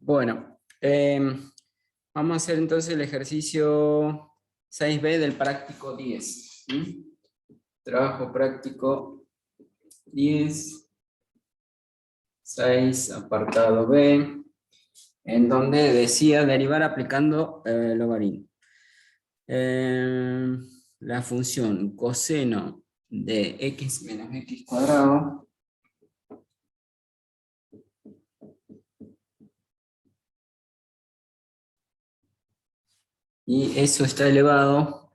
Bueno, vamos a hacer entonces el ejercicio 6B del práctico 10. ¿Sí? Trabajo práctico 10, 6, apartado B, en donde decía derivar aplicando logaritmo. La función coseno de x menos x cuadrado y eso está elevado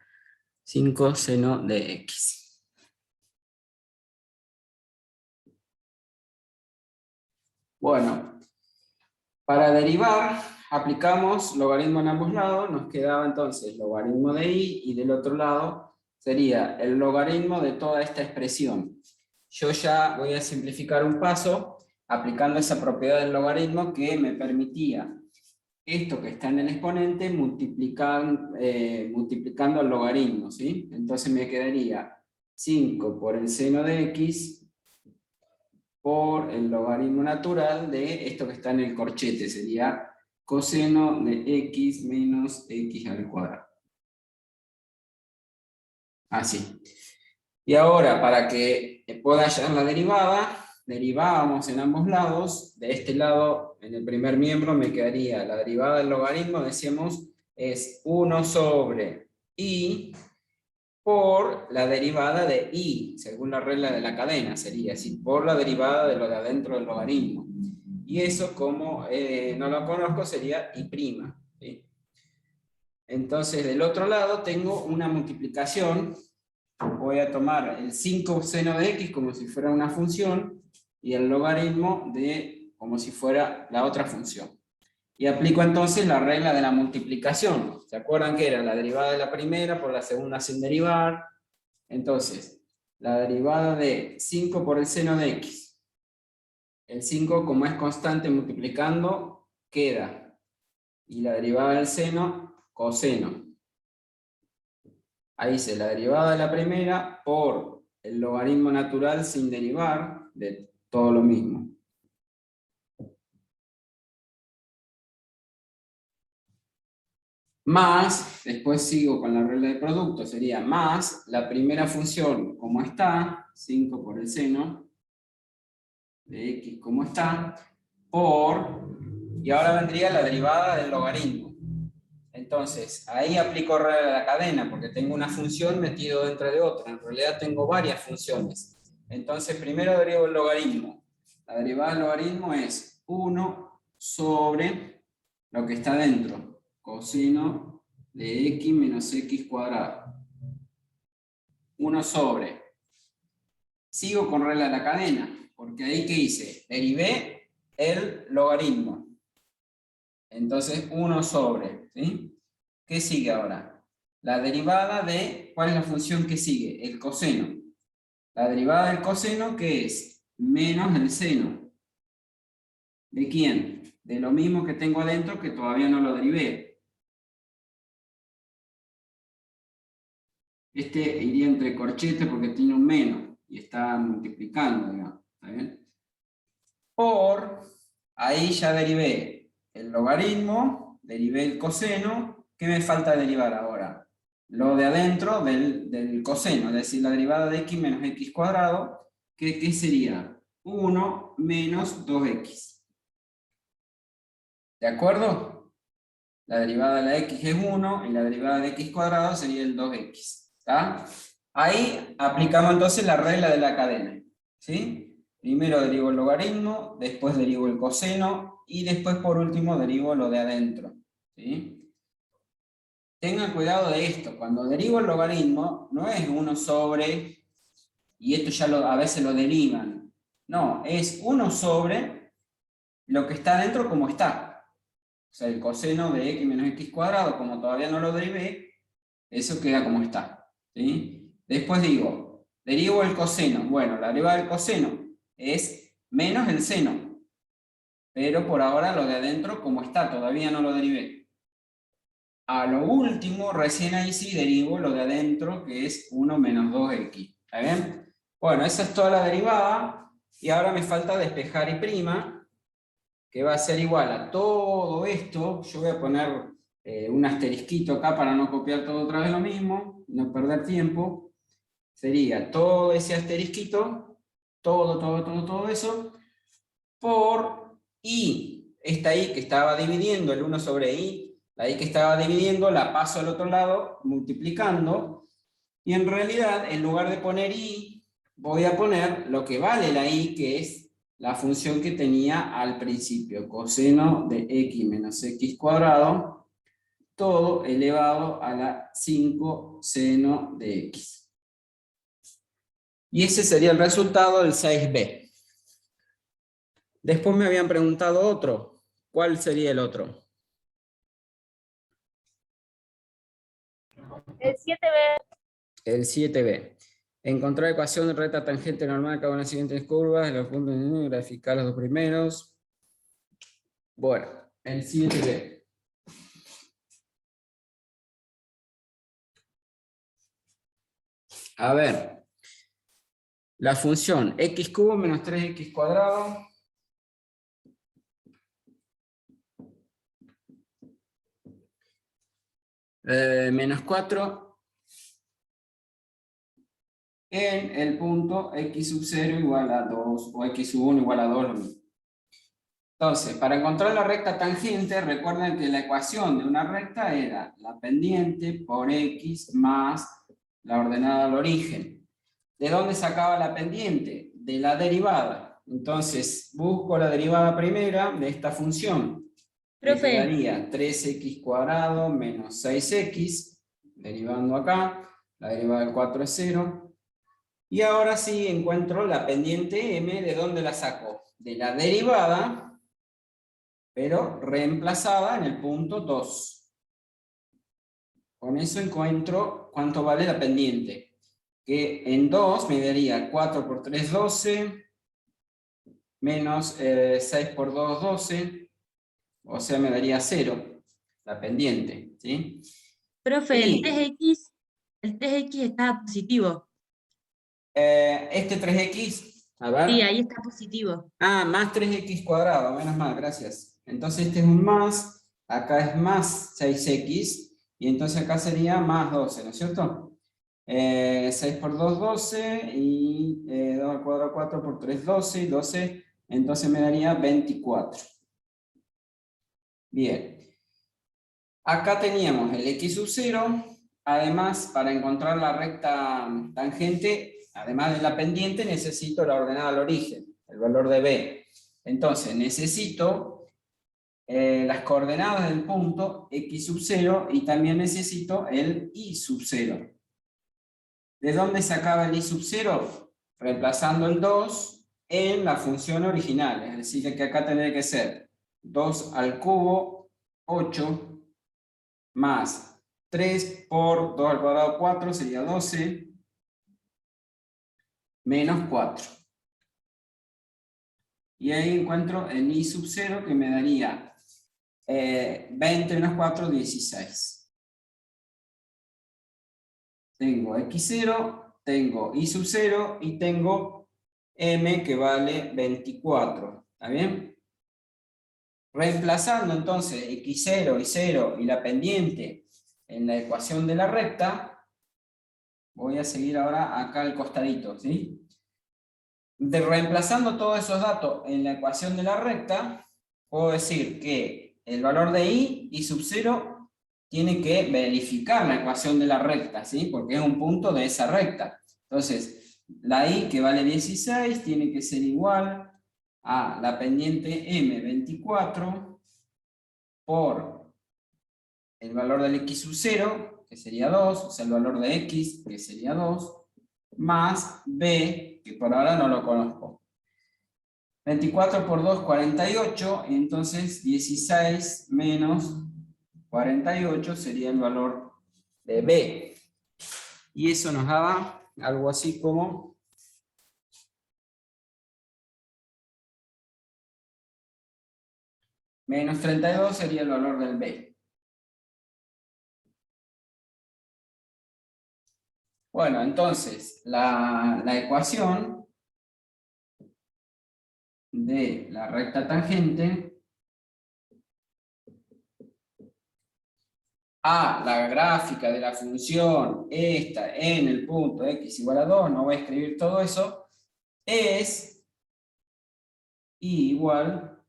sin coseno de x. Bueno, para derivar aplicamos logaritmo en ambos lados, nos quedaba entonces logaritmo de y del otro lado sería el logaritmo de toda esta expresión. Yo ya voy a simplificar un paso aplicando esa propiedad del logaritmo que me permitía esto que está en el exponente multiplicando el logaritmo, ¿sí? Entonces me quedaría 5 por el seno de x por el logaritmo natural de esto que está en el corchete, sería coseno de x menos x al cuadrado. Así. Y ahora, para que pueda hallar la derivada, derivábamos en ambos lados. De este lado, en el primer miembro, me quedaría la derivada del logaritmo, decíamos, es 1 sobre y por la derivada de y, según la regla de la cadena, sería así, por la derivada de lo de adentro del logaritmo. Y eso, como no lo conozco, sería y'. ¿Sí? Entonces, del otro lado tengo una multiplicación. Voy a tomar el 5 seno de x como si fuera una función y el logaritmo de como si fuera la otra función. Y aplico entonces la regla de la multiplicación. ¿Se acuerdan que era la derivada de la primera por la segunda sin derivar? Entonces, la derivada de 5 por el seno de x. El 5, como es constante multiplicando, queda. Y la derivada del seno, coseno. Ahí hice la derivada de la primera por el logaritmo natural sin derivar de todo lo mismo. Más, después sigo con la regla de producto, sería más la primera función como está, 5 por el seno de x como está, por, y ahora vendría la derivada del logaritmo. Entonces, ahí aplico regla de la cadena, porque tengo una función metido dentro de otra. En realidad tengo varias funciones. Entonces, primero derivo el logaritmo. La derivada del logaritmo es 1 sobre lo que está dentro, coseno de x menos x cuadrado. 1 sobre. Sigo con regla de la cadena, porque ahí, ¿qué hice? Derivé el logaritmo. Entonces, 1 sobre, ¿sí? ¿Qué sigue ahora? La derivada de, ¿cuál es la función que sigue? El coseno. La derivada del coseno, ¿qué es? Menos el seno. ¿De quién? De lo mismo que tengo adentro que todavía no lo derivé. Este iría entre corchetes porque tiene un menos y está multiplicando, digamos. ¿Está bien? Por, ahí ya derivé el logaritmo, derivé el coseno. ¿Qué me falta derivar ahora? Lo de adentro del coseno, es decir, la derivada de x menos x cuadrado, ¿qué sería? 1 menos 2x. ¿De acuerdo? La derivada de la x es 1 y la derivada de x cuadrado sería el 2x. ¿Está? Ahí aplicamos entonces la regla de la cadena. ¿Sí? Primero derivo el logaritmo, después derivo el coseno y después por último derivo lo de adentro. ¿Sí? Tengan cuidado de esto, cuando derivo el logaritmo no es 1 sobre, y esto ya a veces lo derivan. No, es 1 sobre lo que está dentro como está. O sea, el coseno de x menos x cuadrado, como todavía no lo derivé, eso queda como está. ¿Sí? Después digo, derivo el coseno. Bueno, la derivada del coseno es menos el seno. Pero por ahora lo de adentro como está, todavía no lo derivé. A lo último, recién ahí sí derivo lo de adentro, que es 1 menos 2x. ¿Está bien? Bueno, esa es toda la derivada. Y ahora me falta despejar y', que va a ser igual a todo esto. Yo voy a poner un asterisquito acá para no copiar todo otra vez lo mismo, no perder tiempo. Sería todo ese asterisquito, todo eso, por I. Esta I que estaba dividiendo, el 1 sobre I, la I que estaba dividiendo, la paso al otro lado, multiplicando, y en realidad, en lugar de poner I, voy a poner lo que vale la I, que es la función que tenía al principio, coseno de x menos x cuadrado, todo elevado a la 5 seno de x. Y ese sería el resultado del 6b. Después me habían preguntado otro. ¿Cuál sería el otro? El 7B. El 7b. Encontrar ecuación de recta tangente normal cada una de las siguientes curvas, los puntos de graficar los dos primeros. Bueno, el 7b. A ver, la función x cubo menos 3x cuadrado menos 4 en el punto x sub 0 igual a 2, o x sub 1 igual a 2, lo mismo. Entonces, para encontrar la recta tangente, recuerden que la ecuación de una recta era la pendiente por x más la ordenada al origen. ¿De dónde sacaba la pendiente? De la derivada. Entonces, busco la derivada primera de esta función. Me Profe. quedaría 3x cuadrado menos 6x, derivando acá, la derivada del 4 es 0. Y ahora sí encuentro la pendiente m, ¿de dónde la saco? De la derivada, pero reemplazada en el punto 2. Con eso encuentro cuánto vale la pendiente. Que en 2 me daría 4 por 3, 12, menos 6 por 2, 12, o sea, me daría 0, la pendiente, ¿sí? Profe, Y el 3x está positivo. este 3x, a ver. Sí, ahí está positivo. Ah, más 3x cuadrado, menos mal, gracias. Entonces este es un más, acá es más 6x, y entonces acá sería más 12, ¿no es cierto? 6 por 2, 12, y 2 al cuadrado 4 por 3, 12, y 12, entonces me daría 24. Bien. Acá teníamos el x sub 0, además para encontrar la recta tangente, además de la pendiente, necesito la ordenada al origen, el valor de b. Entonces necesito las coordenadas del punto x sub 0 y también necesito el y sub 0. ¿De dónde sacaba el y sub 0? Reemplazando el 2 en la función original, es decir, que acá tendría que ser 2 al cubo, 8, más 3 por 2 al cuadrado 4 sería 12, menos 4. Y ahí encuentro el i sub 0 que me daría 20 menos 4, 16. Tengo x0, tengo i sub 0 y tengo m que vale 24. ¿Está bien? Reemplazando entonces x0 y 0 y la pendiente en la ecuación de la recta, voy a seguir ahora acá al costadito, ¿sí? Reemplazando todos esos datos en la ecuación de la recta, puedo decir que el valor de i sub 0 tiene que verificar la ecuación de la recta, ¿sí? Porque es un punto de esa recta. Entonces, la i que vale 16 tiene que ser igual a la pendiente m, 24, por el valor del x sub 0, que sería 2, o sea, el valor de x, que sería 2, más b, que por ahora no lo conozco. 24 por 2, 48, y entonces 16 menos 48 sería el valor de b. Y eso nos daba algo así como menos 32 sería el valor del b. Bueno, entonces la ecuación de la recta tangente la gráfica de la función esta en el punto x igual a 2, no voy a escribir todo eso, es y igual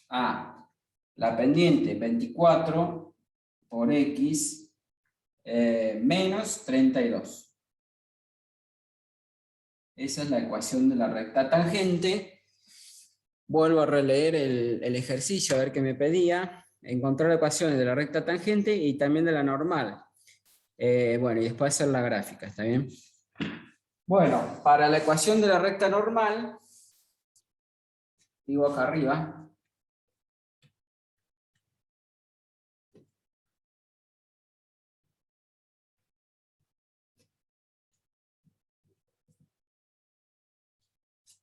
a la pendiente 24 por x menos 32. Esa es la ecuación de la recta tangente. Vuelvo a releer el ejercicio, a ver qué me pedía. Encontrar ecuaciones de la recta tangente y también de la normal. Bueno, y después hacer la gráfica, ¿está bien? Bueno, para la ecuación de la recta normal, digo acá arriba,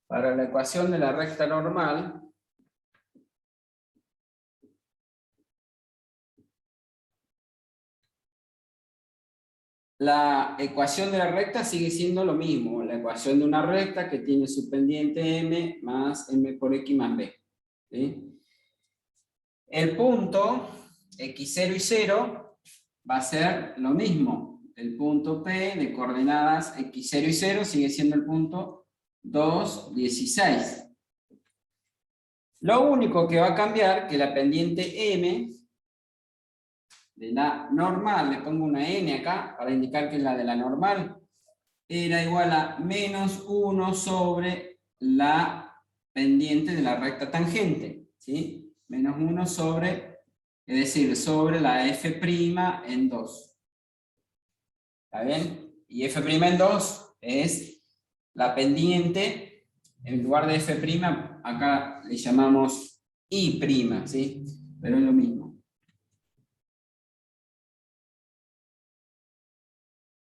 para la ecuación de la recta normal, la ecuación de la recta sigue siendo lo mismo, la ecuación de una recta que tiene su pendiente m más m por x más b. ¿Sí? El punto x0 y 0 va a ser lo mismo. El punto P de coordenadas x0 y 0 sigue siendo el punto 2, 16. Lo único que va a cambiar que la pendiente m de la normal, le pongo una n acá para indicar que es la de la normal, era igual a menos 1 sobre la pendiente de la recta tangente, ¿sí? Menos 1 sobre, es decir, sobre la f' en 2. ¿Está bien? Y f' en 2 es la pendiente, en lugar de f', acá le llamamos i', ¿sí? Pero es lo mismo.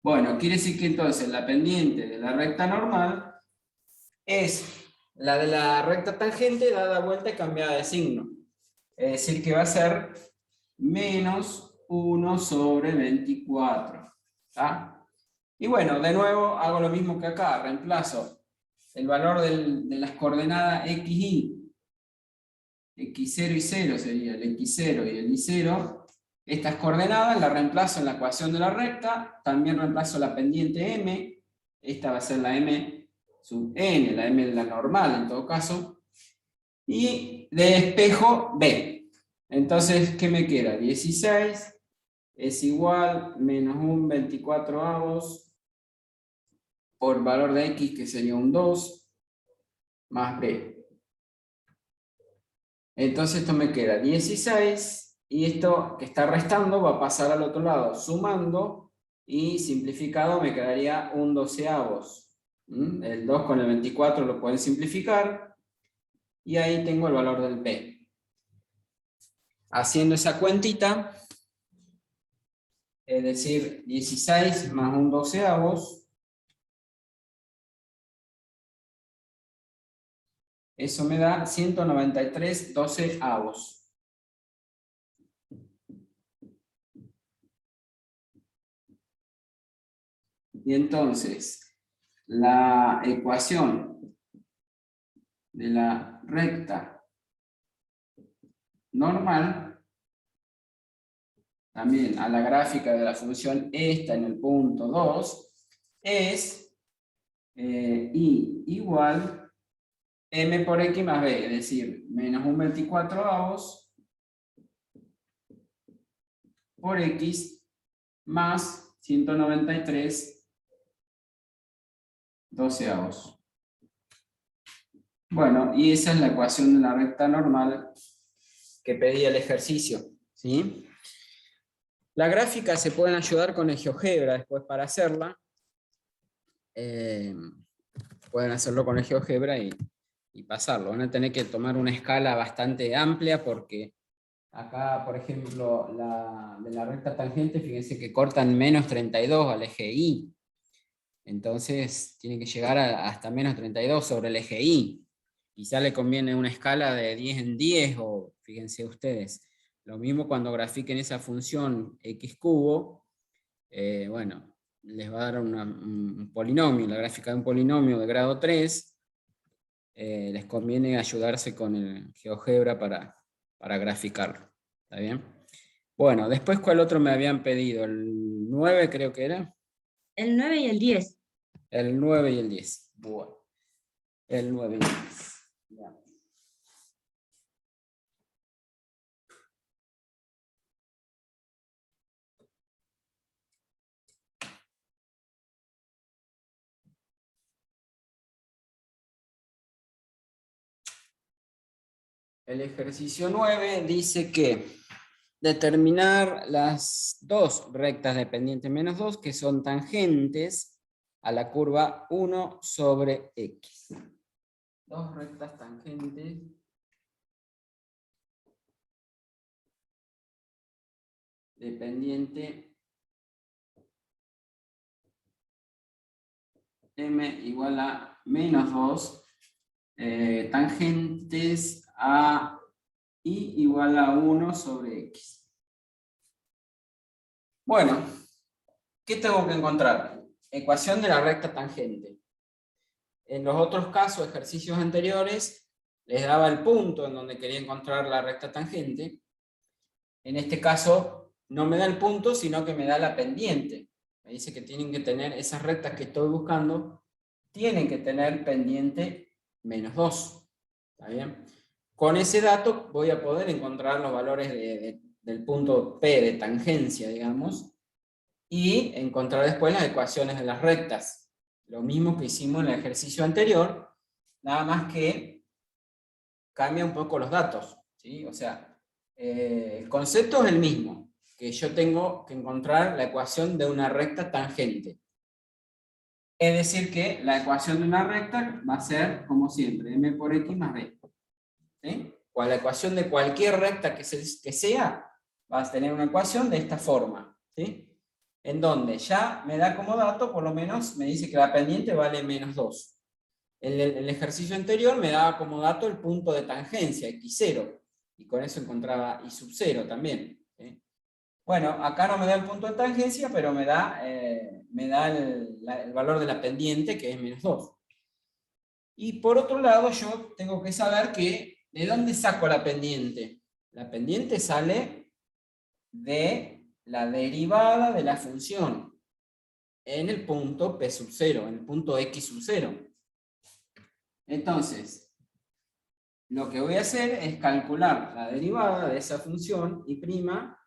Bueno, quiere decir que entonces la pendiente de la recta normal es la de la recta tangente dada vuelta y cambiada de signo. Es decir, que va a ser menos 1 sobre 24. ¿Está? Y bueno, de nuevo hago lo mismo que acá, reemplazo el valor de las coordenadas x, y, x0 y 0 sería el x0 y el y0. Estas coordenadas las reemplazo en la ecuación de la recta, también reemplazo la pendiente m, esta va a ser la m sub n, la m de la normal en todo caso, y de espejo b. Entonces, ¿qué me queda? 16 es igual menos un 24avos por valor de x, que sería un 2, más b. Entonces esto me queda 16, y esto que está restando va a pasar al otro lado sumando, y simplificado me quedaría un 12avos. El 2 con el 24 lo pueden simplificar, y ahí tengo el valor del p. Haciendo esa cuentita, es decir, 16 más un 12avos, eso me da 193 12avos. Y entonces, la ecuación de la recta normal, también a la gráfica de la función esta en el punto 2, es y igual m por x más b, es decir, menos un 24avos por x más 193 12avos. Bueno, y esa es la ecuación de la recta normal que pedía el ejercicio, ¿sí? La gráfica se pueden ayudar con el GeoGebra después para hacerla. Pueden hacerlo con el GeoGebra y pasarlo. Van a tener que tomar una escala bastante amplia porque acá, por ejemplo, de la recta tangente, fíjense que cortan menos 32 al eje Y. Entonces tiene que llegar hasta menos 32 sobre el eje Y. Quizá le conviene una escala de 10 en 10, o fíjense ustedes, lo mismo cuando grafiquen esa función x cubo, bueno, les va a dar un polinomio, la gráfica de un polinomio de grado 3, les conviene ayudarse con el GeoGebra para graficarlo. ¿Está bien? Bueno, después, ¿cuál otro me habían pedido? El 9 creo que era. El 9 y el 10. El 9 y el 10. Bueno, el 9 y el 10. Ya. El ejercicio 9 dice que determinar las dos rectas de pendiente menos 2 que son tangentes a la curva 1 sobre x. Dos rectas tangentes de pendiente m igual a menos 2, tangentes a y igual a 1 sobre x. Bueno, ¿qué tengo que encontrar? Ecuación de la recta tangente. En los otros casos, ejercicios anteriores, les daba el punto en donde quería encontrar la recta tangente. En este caso, no me da el punto, sino que me da la pendiente. Me dice que tienen que tener esas rectas que estoy buscando, tienen que tener pendiente menos 2. ¿Está bien? Con ese dato voy a poder encontrar los valores del punto P de tangencia, digamos, y encontrar después las ecuaciones de las rectas. Lo mismo que hicimos en el ejercicio anterior, nada más que cambia un poco los datos, ¿sí? O sea, el concepto es el mismo, que yo tengo que encontrar la ecuación de una recta tangente. Es decir que la ecuación de una recta va a ser, como siempre, m por x más b. ¿Sí? O la ecuación de cualquier recta que sea, va a tener una ecuación de esta forma. ¿Sí? En donde ya me da como dato, por lo menos me dice que la pendiente vale menos 2. El ejercicio anterior me daba como dato el punto de tangencia, x0, y con eso encontraba y sub 0 también. ¿Sí? Bueno, acá no me da el punto de tangencia, pero me da el valor de la pendiente, que es menos 2. Y por otro lado, yo tengo que saber que, ¿de dónde saco la pendiente? La pendiente sale de la derivada de la función en el punto P sub 0, en el punto X sub 0. Entonces, lo que voy a hacer es calcular la derivada de esa función y prima.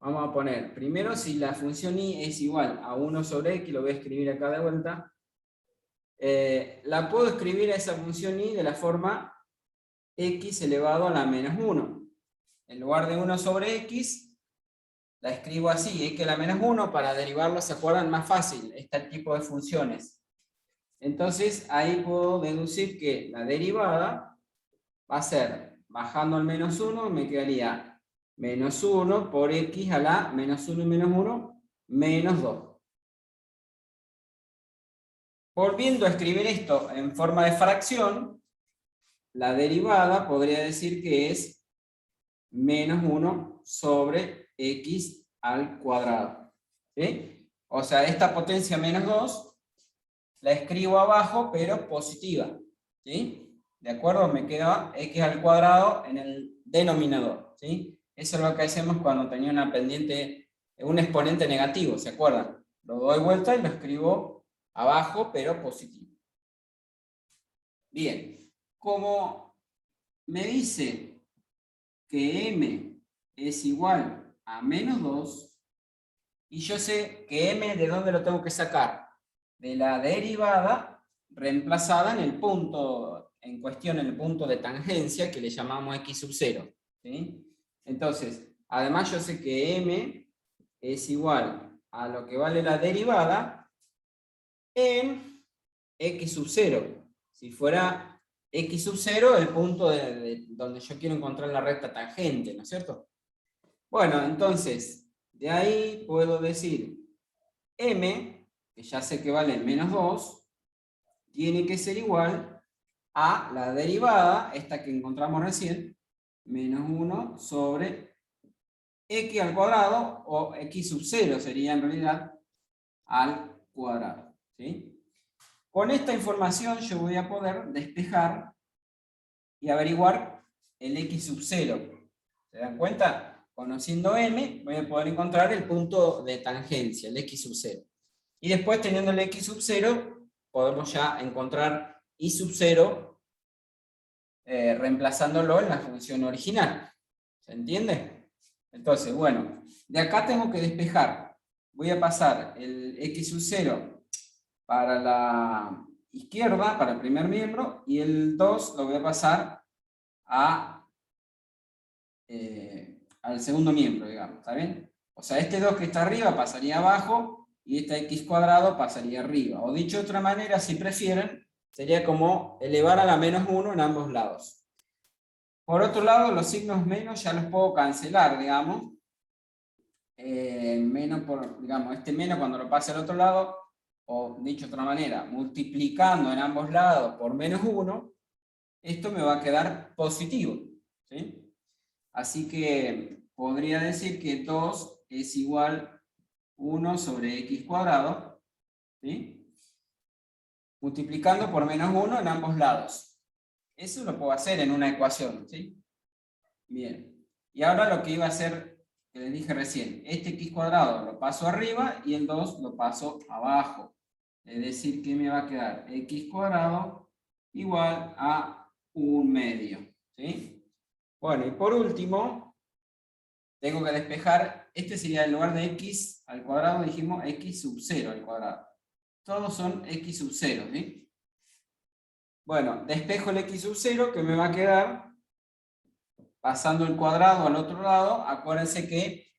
Vamos a poner, primero si la función y es igual a 1 sobre x, lo voy a escribir acá de vuelta. La puedo escribir a esa función y de la forma x elevado a la menos 1. En lugar de 1 sobre x, la escribo así, x a la menos 1, para derivarlo, ¿se acuerdan? Más fácil, este tipo de funciones. Entonces, ahí puedo deducir que la derivada va a ser, bajando al menos 1, me quedaría menos 1 por x a la menos 1 y menos 1, menos 2. Volviendo a escribir esto en forma de fracción, la derivada podría decir que es menos 1 sobre x al cuadrado. ¿Sí? O sea, esta potencia menos 2 la escribo abajo, pero positiva. ¿Sí? ¿De acuerdo? Me queda x al cuadrado en el denominador. ¿Sí? Eso es lo que hacemos cuando tenía una pendiente, un exponente negativo, ¿se acuerdan? Lo doy vuelta y lo escribo abajo, pero positivo. Bien, como me dice que m es igual a menos 2, y yo sé que m, ¿de dónde lo tengo que sacar? De la derivada reemplazada en el punto en cuestión, en el punto de tangencia, que le llamamos x sub 0. ¿Sí? Entonces, además yo sé que m es igual a lo que vale la derivada en x sub 0. Si fuera x sub 0, el punto de donde yo quiero encontrar la recta tangente, ¿no es cierto? Bueno, entonces, de ahí puedo decir m, que ya sé que vale menos 2, tiene que ser igual a la derivada, esta que encontramos recién, menos 1 sobre x al cuadrado, o x sub 0 sería en realidad, al cuadrado. ¿Sí? Con esta información yo voy a poder despejar y averiguar el x sub 0. ¿Se dan cuenta? conociendo m, voy a poder encontrar el punto de tangencia, el x sub 0. Y después, teniendo el x sub 0, podemos ya encontrar y sub 0, reemplazándolo en la función original. ¿Se entiende? Entonces, bueno, de acá tengo que despejar. Voy a pasar el x sub 0 para la izquierda, para el primer miembro, y el 2 lo voy a pasar al segundo miembro, digamos, ¿está bien? O sea, este 2 que está arriba pasaría abajo, y esta x cuadrado pasaría arriba. O dicho de otra manera, si prefieren, sería como elevar a la menos 1 en ambos lados. Por otro lado, los signos menos ya los puedo cancelar, digamos. Digamos, este menos cuando lo pase al otro lado, o dicho de otra manera, multiplicando en ambos lados por menos 1, esto me va a quedar positivo, ¿sí? Así que podría decir que 2 es igual a 1 sobre x cuadrado, ¿sí? Multiplicando por menos 1 en ambos lados. Eso lo puedo hacer en una ecuación, ¿sí? Bien. Y ahora lo que iba a hacer, que les dije recién, este x cuadrado lo paso arriba y el 2 lo paso abajo. Es decir, que me va a quedar x cuadrado igual a 1/2, ¿sí? Bueno, y por último, tengo que despejar, este sería en lugar de x al cuadrado, dijimos x sub 0 al cuadrado. Todos son x sub 0, ¿sí? Bueno, despejo el x sub 0, que me va a quedar, pasando el cuadrado al otro lado. Acuérdense que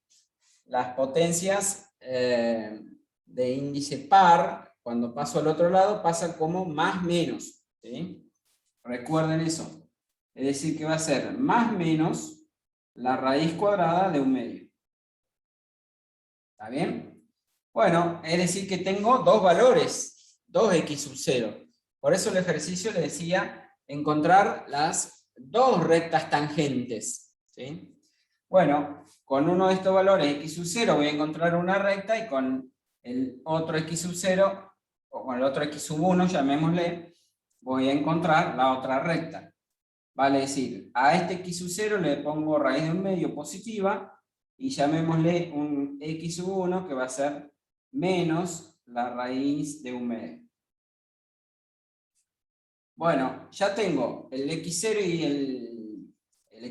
las potencias de índice par, cuando paso al otro lado, pasan como más menos, ¿sí? Recuerden eso. Es decir, que va a ser más menos la raíz cuadrada de 1/2. ¿Está bien? Bueno, es decir que tengo dos valores, 2x sub 0. Por eso el ejercicio le decía encontrar las dos rectas tangentes, ¿sí? Bueno, con uno de estos valores x sub 0 voy a encontrar una recta, y con el otro x sub 0, o con el otro x sub 1, llamémosle, voy a encontrar la otra recta. Vale decir, a este x sub 0 le pongo raíz de 1/2 positiva, y llamémosle un x sub 1 que va a ser menos la raíz de 1/2. Bueno, ya tengo el x0 y el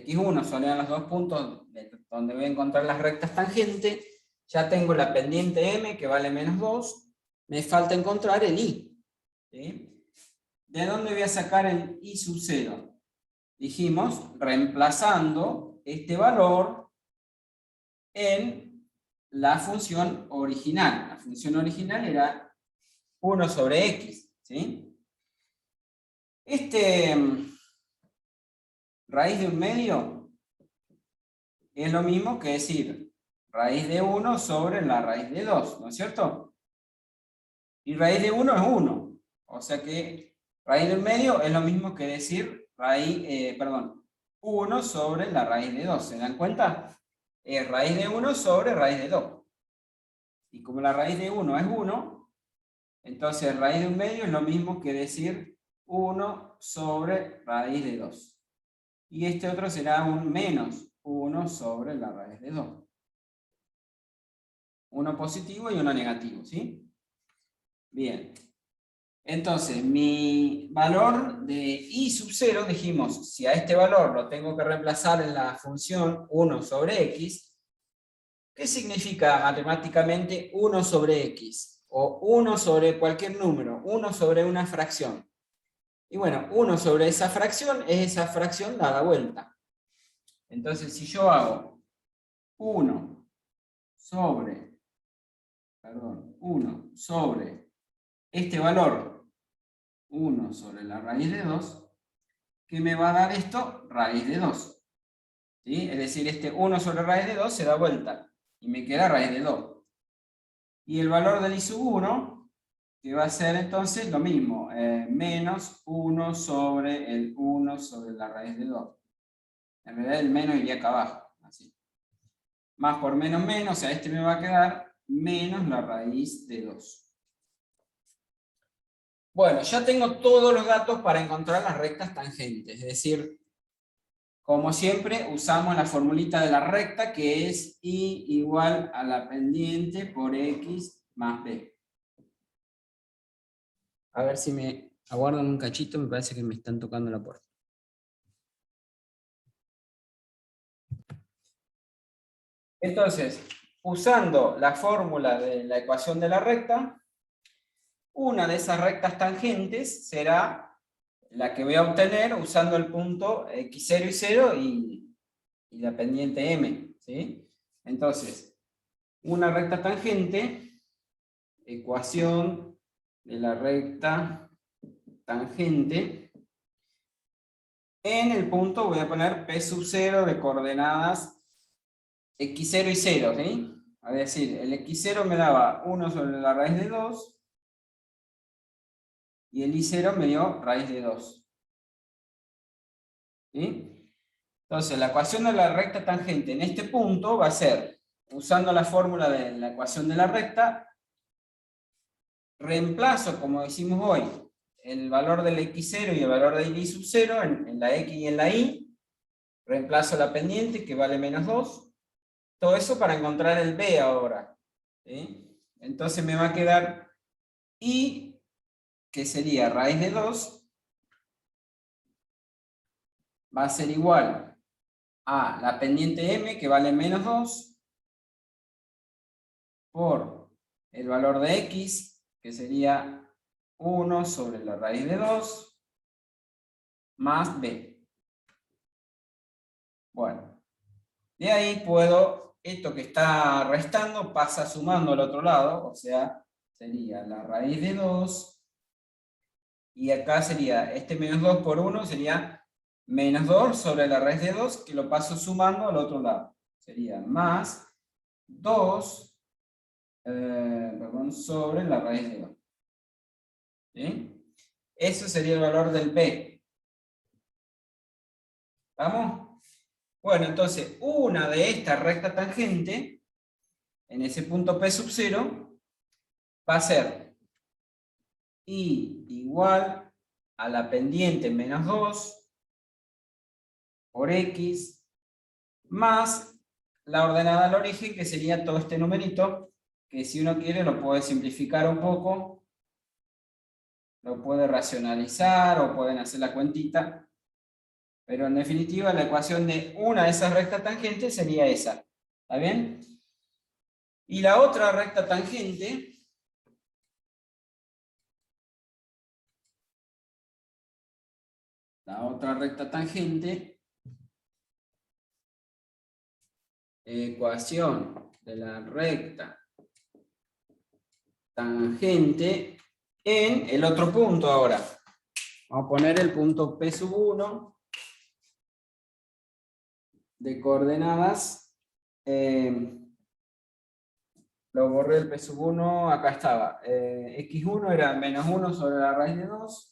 x1, son los dos puntos donde voy a encontrar las rectas tangentes. Ya tengo la pendiente m, que vale menos 2. Me falta encontrar el y, ¿sí? ¿De dónde voy a sacar el y sub 0? Dijimos, reemplazando este valor en la función original. La función original era 1 sobre x, ¿sí? Raíz de 1/2 es lo mismo que decir raíz de 1 sobre la raíz de 2, ¿no es cierto? Y raíz de 1 es 1. O sea que raíz de 1/2 es lo mismo que decir 1 sobre la raíz de 2. ¿Se dan cuenta? Es raíz de 1 sobre raíz de 2. Y como la raíz de 1 es 1, entonces raíz de 1/2 es lo mismo que decir 1 sobre raíz de 2. Y este otro será un menos 1 sobre la raíz de 2. Uno positivo y uno negativo, ¿sí? Bien. Entonces, mi valor de y sub 0, dijimos, si a este valor lo tengo que reemplazar en la función 1 sobre x, ¿qué significa matemáticamente 1 sobre x? O 1 sobre cualquier número, 1 sobre una fracción. Y bueno, 1 sobre esa fracción es esa fracción dada vuelta. Entonces, si yo hago 1 sobre este valor, 1 sobre la raíz de 2, ¿qué me va a dar esto? Raíz de 2. ¿Sí? Es decir, este 1 sobre raíz de 2 se da vuelta, y me queda raíz de 2. Y el valor del y sub 1, que va a ser entonces lo mismo, menos 1 sobre el 1 sobre la raíz de 2. En realidad el menos iría acá abajo, así. Más por menos menos, o sea, este me va a quedar menos la raíz de 2. Bueno, ya tengo todos los datos para encontrar las rectas tangentes, es decir, como siempre, usamos la formulita de la recta, que es y igual a la pendiente por x más b. A ver si me aguardan un cachito, me parece que me están tocando la puerta. Entonces, usando la fórmula de la ecuación de la recta, una de esas rectas tangentes será la que voy a obtener usando el punto x0 y 0 y la pendiente m, ¿sí? Entonces, una recta tangente, ecuación de la recta tangente, en el punto voy a poner p sub 0 de coordenadas x0 y 0, ¿sí? Es decir, el x0 me daba 1 sobre la raíz de 2, y el y0 me dio raíz de 2. ¿Sí? Entonces, la ecuación de la recta tangente en este punto va a ser, usando la fórmula de la ecuación de la recta, reemplazo, como decimos hoy, el valor del x0 y el valor del y sub 0 en la x y en la y, reemplazo la pendiente que vale menos 2, todo eso para encontrar el b ahora. ¿Sí? Entonces me va a quedar y, que sería raíz de 2, va a ser igual a la pendiente m, que vale menos 2, por el valor de x, que sería 1 sobre la raíz de 2, más b. Bueno, de ahí puedo, esto que está restando pasa sumando al otro lado, o sea, sería la raíz de 2, y acá sería, este menos 2 por 1 sería menos 2 sobre la raíz de 2, que lo paso sumando al otro lado. Sería más 2 sobre la raíz de 2. ¿Sí? Eso sería el valor del b. ¿Vamos? Bueno, entonces, una de estas rectas tangente, en ese punto p sub 0, va a ser y igual a la pendiente menos 2 por x más la ordenada al origen, que sería todo este numerito, que si uno quiere lo puede simplificar un poco, lo puede racionalizar o pueden hacer la cuentita, pero en definitiva la ecuación de una de esas rectas tangentes sería esa. ¿Está bien? Y la otra recta tangente, ecuación de la recta tangente en el otro punto ahora. Vamos a poner el punto P sub 1 de coordenadas. Lo borré el P sub 1, acá estaba. X1 era menos 1 sobre la raíz de 2.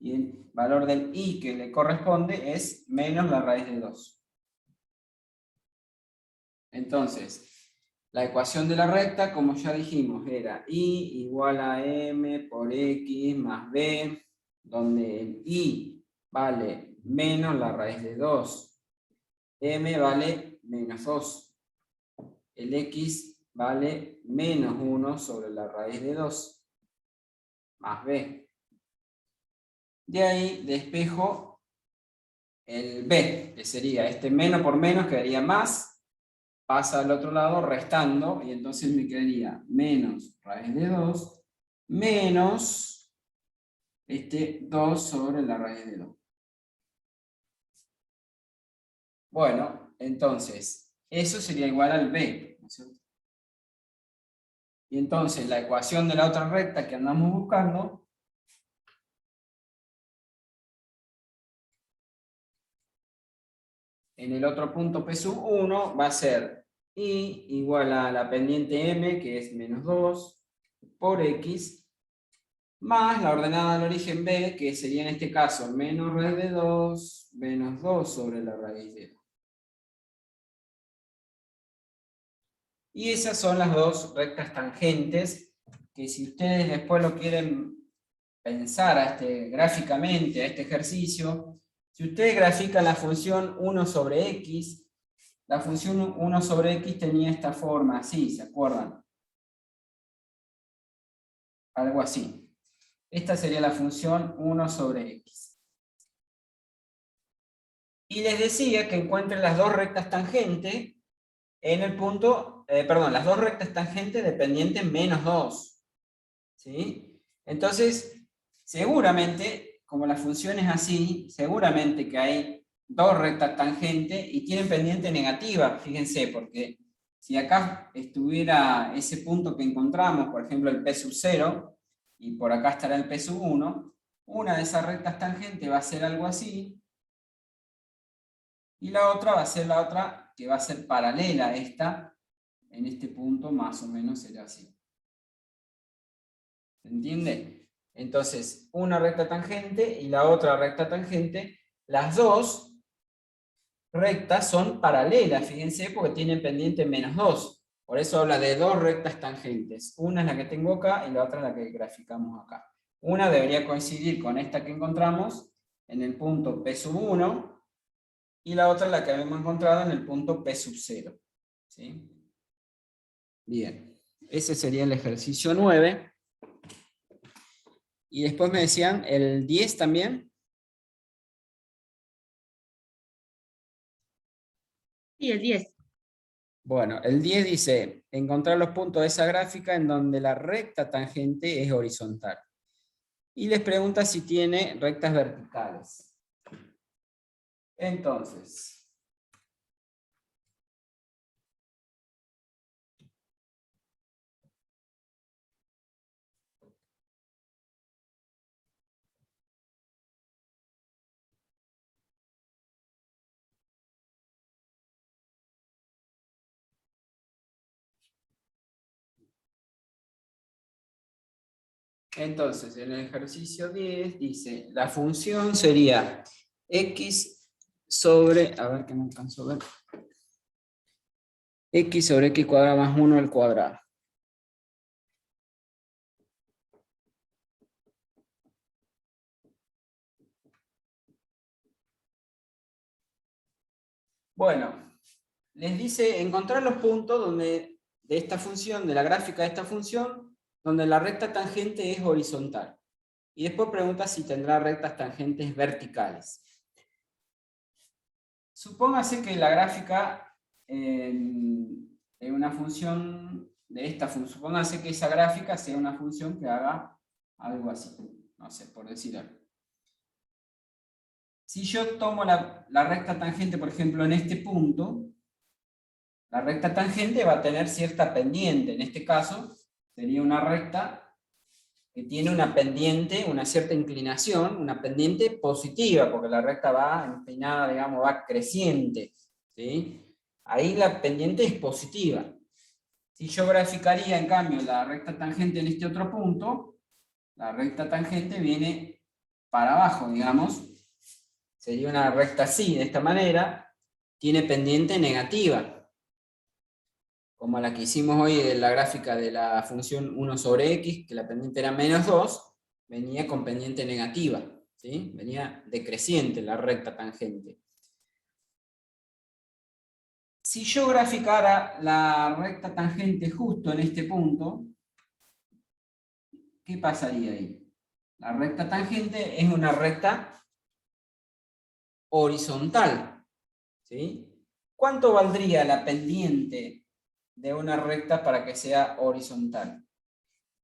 Y el valor del y que le corresponde es menos la raíz de 2. Entonces, la ecuación de la recta, como ya dijimos, era y igual a m por x más b, donde el y vale menos la raíz de 2, m vale menos 2, el x vale menos 1 sobre la raíz de 2, más b. De ahí despejo el b, que sería este menos por menos, quedaría más, pasa al otro lado restando, y entonces me quedaría menos raíz de 2, menos este 2 sobre la raíz de 2. Bueno, entonces, eso sería igual al b, ¿no es cierto? Y entonces la ecuación de la otra recta que andamos buscando en el otro punto P sub 1 va a ser y igual a la pendiente m, que es menos 2, por x, más la ordenada al origen b, que sería en este caso menos raíz de 2, menos 2 sobre la raíz de 2. Y esas son las dos rectas tangentes, que si ustedes después lo quieren pensar gráficamente a este ejercicio, Si ustedes grafican la función 1 sobre x, la función 1 sobre x tenía esta forma, así, ¿se acuerdan? Algo así. Esta sería la función 1 sobre x. Y les decía que encuentren las dos rectas tangentes en el punto, las dos rectas tangentes dependientes menos 2. ¿Sí? Entonces, seguramente, como la función es así, seguramente que hay dos rectas tangentes y tienen pendiente negativa, fíjense, porque si acá estuviera ese punto que encontramos, por ejemplo el P sub 0, y por acá estará el P sub 1, una de esas rectas tangentes va a ser algo así, y la otra va a ser la otra que va a ser paralela a esta, en este punto más o menos será así. ¿Se entiende? Entonces, una recta tangente y la otra recta tangente, las dos rectas son paralelas, fíjense, porque tienen pendiente menos 2. Por eso habla de dos rectas tangentes. Una es la que tengo acá y la otra es la que graficamos acá. Una debería coincidir con esta que encontramos en el punto P sub 1 y la otra es la que habíamos encontrado en el punto P sub 0. ¿Sí? Bien, ese sería el ejercicio 9. Y después me decían el 10 también. Sí, el 10. Bueno, el 10 dice, encontrar los puntos de esa gráfica en donde la recta tangente es horizontal. Y les pregunta si tiene rectas verticales. Entonces, en el ejercicio 10 dice, la función sería x sobre, a ver que no alcanzo a ver, x sobre x cuadrado más 1 al cuadrado. Bueno, les dice encontrar los puntos donde, de esta función, de la gráfica de esta función, donde la recta tangente es horizontal. Y después pregunta si tendrá rectas tangentes verticales. Supóngase que la gráfica de una función, de esta función, supóngase que esa gráfica sea una función que haga algo así, no sé, por decir algo. Si yo tomo la recta tangente, por ejemplo, en este punto, la recta tangente va a tener cierta pendiente. En este caso, sería una recta que tiene una pendiente, una cierta inclinación, una pendiente positiva, porque la recta va inclinada, digamos, va creciente. ¿Sí? Ahí la pendiente es positiva. Si yo graficaría, en cambio, la recta tangente en este otro punto, la recta tangente viene para abajo, digamos. Sería una recta así, de esta manera, tiene pendiente negativa, como la que hicimos hoy en la gráfica de la función 1 sobre x, que la pendiente era menos 2, venía con pendiente negativa, ¿sí? Venía decreciente la recta tangente. Si yo graficara la recta tangente justo en este punto, ¿qué pasaría ahí? La recta tangente es una recta horizontal, ¿sí? ¿Cuánto valdría la pendiente de una recta para que sea horizontal?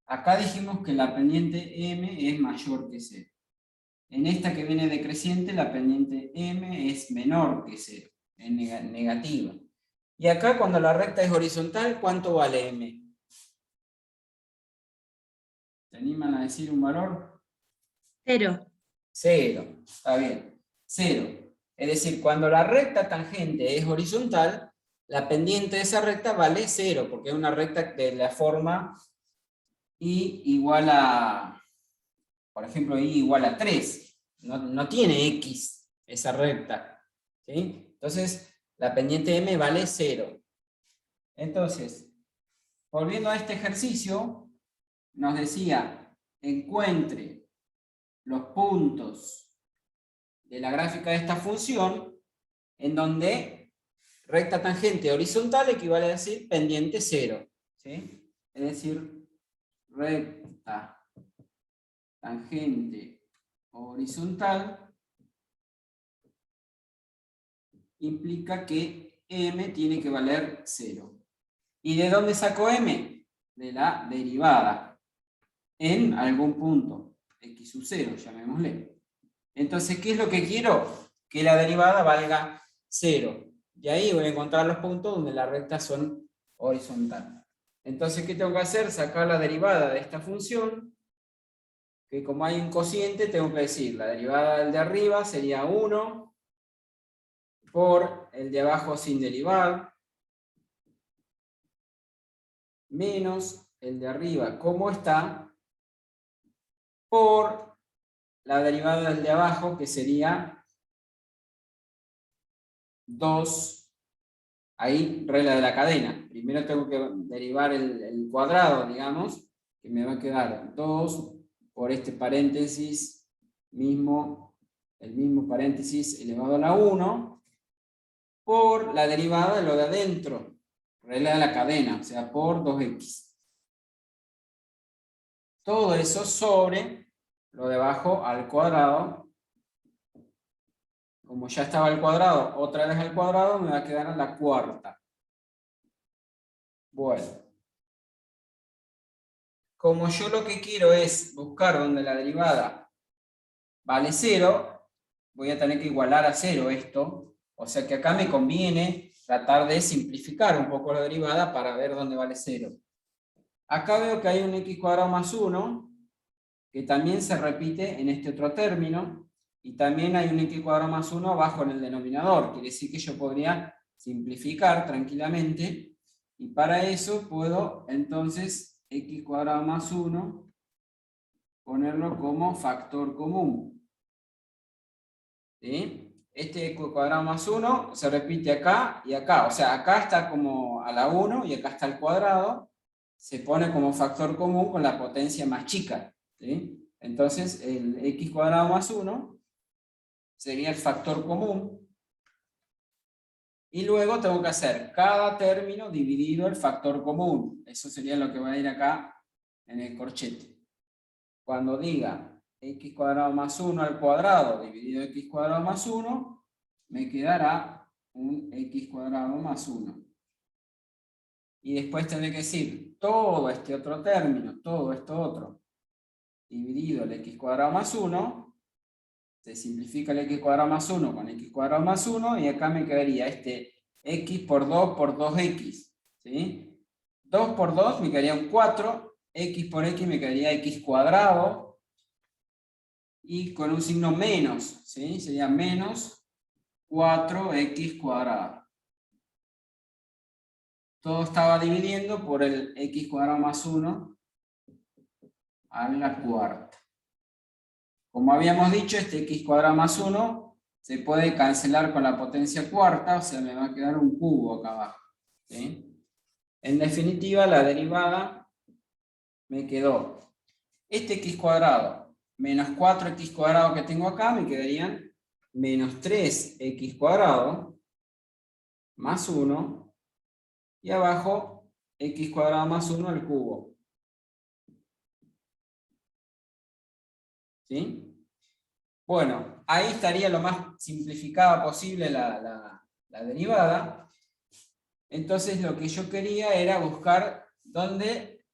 Acá dijimos que la pendiente m es mayor que 0. En esta que viene decreciente, la pendiente m es menor que 0, es negativa. Y acá cuando la recta es horizontal, ¿cuánto vale m? ¿Se animan a decir un valor? 0. 0, está bien, 0. Es decir, cuando la recta tangente es horizontal, la pendiente de esa recta vale 0, porque es una recta de la forma y igual a, por ejemplo, y igual a 3. No tiene x esa recta. ¿Sí? Entonces, la pendiente m vale 0. Entonces, volviendo a este ejercicio, nos decía, encuentre los puntos de la gráfica de esta función, en donde recta tangente horizontal equivale a decir pendiente 0. ¿Sí? Es decir, recta tangente horizontal implica que m tiene que valer 0. ¿Y de dónde saco m? De la derivada en algún punto, x sub 0, llamémosle. Entonces, ¿qué es lo que quiero? Que la derivada valga 0. Y ahí voy a encontrar los puntos donde las rectas son horizontales. Entonces, ¿qué tengo que hacer? Sacar la derivada de esta función, que como hay un cociente, tengo que decir, la derivada del de arriba sería 1 por el de abajo sin derivar, menos el de arriba como está, por la derivada del de abajo, que sería 2, ahí regla de la cadena. Primero tengo que derivar el cuadrado, digamos, que me va a quedar 2 por este paréntesis mismo, el mismo paréntesis elevado a la 1, por la derivada de lo de adentro, regla de la cadena, o sea, por 2x. Todo eso sobre lo de abajo al cuadrado. Como ya estaba al cuadrado, otra vez al cuadrado, me va a quedar a la cuarta. Bueno. Como yo lo que quiero es buscar donde la derivada vale 0, voy a tener que igualar a 0 esto. O sea que acá me conviene tratar de simplificar un poco la derivada para ver dónde vale 0. Acá veo que hay un x cuadrado más 1, que también se repite en este otro término, y también hay un x cuadrado más 1 abajo en el denominador. Quiere decir que yo podría simplificar tranquilamente, y para eso puedo entonces x cuadrado más 1 ponerlo como factor común. ¿Sí? Este x cuadrado más 1 se repite acá y acá. O sea, acá está como a la 1 y acá está el cuadrado. Se pone como factor común con la potencia más chica. ¿Sí? Entonces, el x cuadrado más 1 sería el factor común. Y luego tengo que hacer cada término dividido el factor común. Eso sería lo que va a ir acá en el corchete. Cuando diga x cuadrado más 1 al cuadrado dividido x cuadrado más 1, me quedará un x cuadrado más 1. Y después tendré que decir todo este otro término, todo esto otro, dividido el x cuadrado más 1, se simplifica el x cuadrado más 1 con x cuadrado más 1, y acá me quedaría este x por 2 por 2x. ¿Sí? 2 por 2 me quedaría un 4, x por x me quedaría x cuadrado, y con un signo menos, ¿sí? Sería menos 4x cuadrado. Todo estaba dividiendo por el x cuadrado más 1 a la cuarta. Como habíamos dicho, este x cuadrado más 1 se puede cancelar con la potencia cuarta, o sea, me va a quedar un cubo acá abajo. ¿Sí? En definitiva, la derivada me quedó este x cuadrado menos 4x cuadrado que tengo acá, me quedarían menos 3x cuadrado más 1, y abajo x cuadrado más 1 al cubo. ¿Sí? Bueno, ahí estaría lo más simplificada posible la derivada. Entonces lo que yo quería era buscar dónde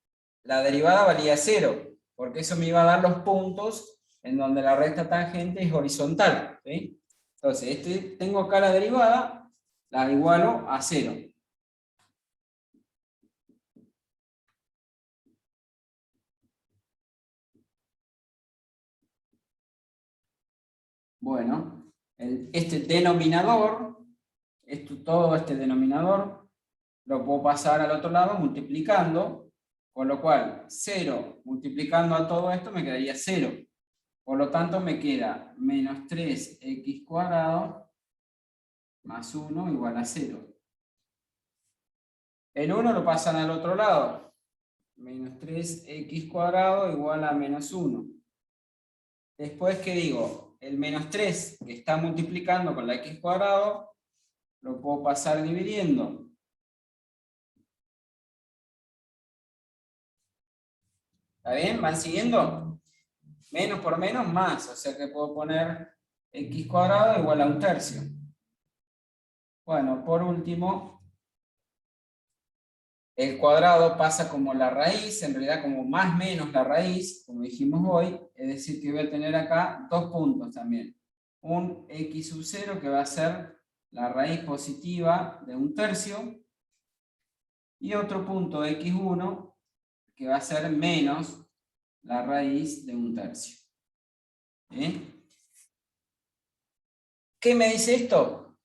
la derivada valía 0, porque eso me iba a dar los puntos en donde la recta tangente es horizontal. ¿Sí? Entonces, tengo acá la derivada, la igualo a 0. Bueno, este denominador, todo este denominador, lo puedo pasar al otro lado multiplicando, con lo cual 0 multiplicando a todo esto me quedaría 0. Por lo tanto me queda menos 3x cuadrado más 1 igual a 0. El 1 lo pasan al otro lado. Menos 3x cuadrado igual a menos 1. Después, ¿qué digo? el menos 3 que está multiplicando con la x cuadrado, lo puedo pasar dividiendo. ¿Está bien? ¿Van siguiendo? Menos por menos, más. O sea que puedo poner x cuadrado igual a 1/3. Bueno, por último, el cuadrado pasa como la raíz, en realidad como más menos la raíz, como dijimos hoy, es decir que voy a tener acá dos puntos también. Un x sub 0 que va a ser la raíz positiva de 1/3, y otro punto x1 que va a ser menos la raíz de 1/3. ¿Sí? ¿Qué me dice esto?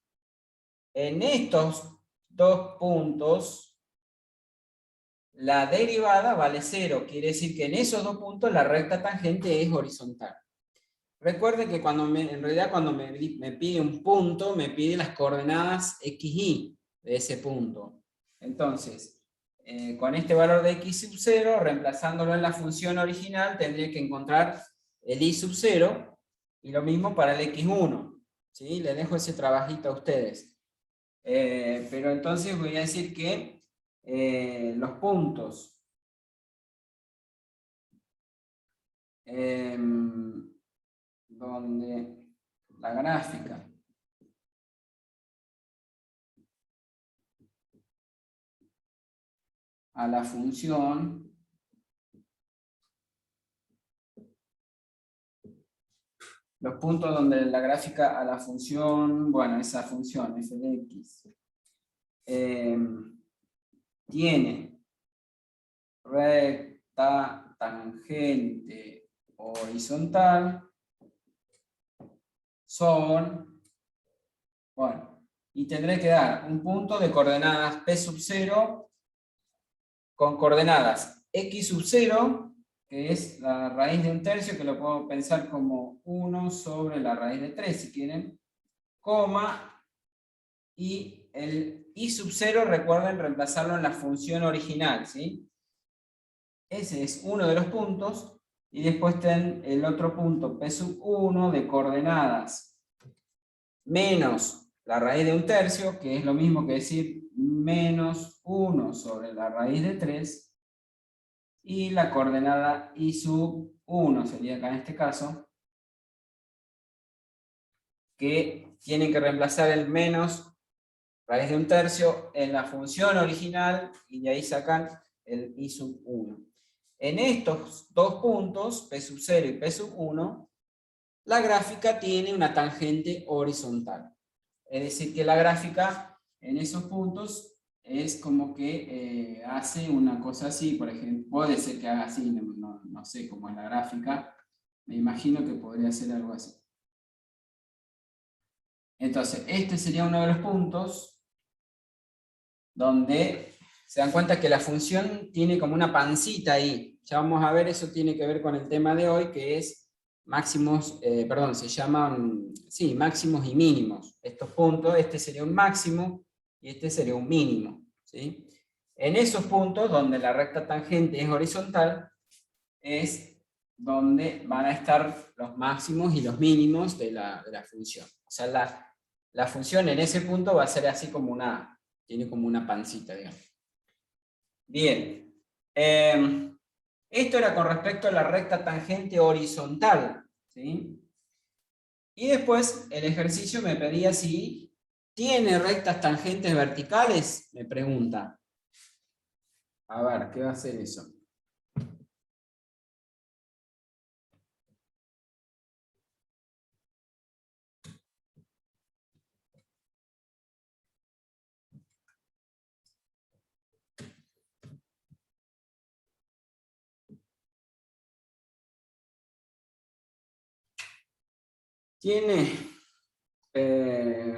En estos dos puntos, la derivada vale 0. Quiere decir que en esos dos puntos la recta tangente es horizontal. Recuerden que en realidad cuando me pide un punto, me pide las coordenadas x, y de ese punto. Entonces, con este valor de x sub 0, reemplazándolo en la función original, tendría que encontrar el y sub 0, y lo mismo para el x1. ¿Sí? Les dejo ese trabajito a ustedes. Pero entonces voy a decir que los puntos donde la gráfica a la función los puntos donde la gráfica a la función, bueno, esa función f de x tiene recta tangente horizontal son, bueno, y tendré que dar un punto de coordenadas p sub 0 con coordenadas x sub 0, que es la raíz de 1/3, que lo puedo pensar como 1 sobre la raíz de 3, si quieren, coma, y el y sub 0, recuerden reemplazarlo en la función original, ¿sí? Ese es uno de los puntos, y después ten el otro punto, p sub 1, de coordenadas menos la raíz de 1/3, que es lo mismo que decir menos 1 sobre la raíz de 3, y la coordenada y sub 1 sería acá en este caso, que tienen que reemplazar el menos raíz de 1/3 en la función original, y de ahí sacan el y sub 1. En estos dos puntos, p sub 0 y p sub 1, la gráfica tiene una tangente horizontal. Es decir, que la gráfica en esos puntos es como que hace una cosa así, por ejemplo, puede ser que haga así, no sé cómo es la gráfica, me imagino que podría ser algo así. Entonces, este sería uno de los puntos donde se dan cuenta que la función tiene como una pancita ahí. Ya vamos a ver, eso tiene que ver con el tema de hoy, que es máximos, se llaman, sí, máximos y mínimos. Estos puntos, este sería un máximo y este sería un mínimo, ¿sí? En esos puntos donde la recta tangente es horizontal, es donde van a estar los máximos y los mínimos de la función. O sea, la función en ese punto va a ser así como tiene como una pancita, digamos. Bien. Esto era con respecto a la recta tangente horizontal, ¿sí? Y después el ejercicio me pedía si tiene rectas tangentes verticales, me pregunta. A ver, ¿qué va a hacer eso? Tiene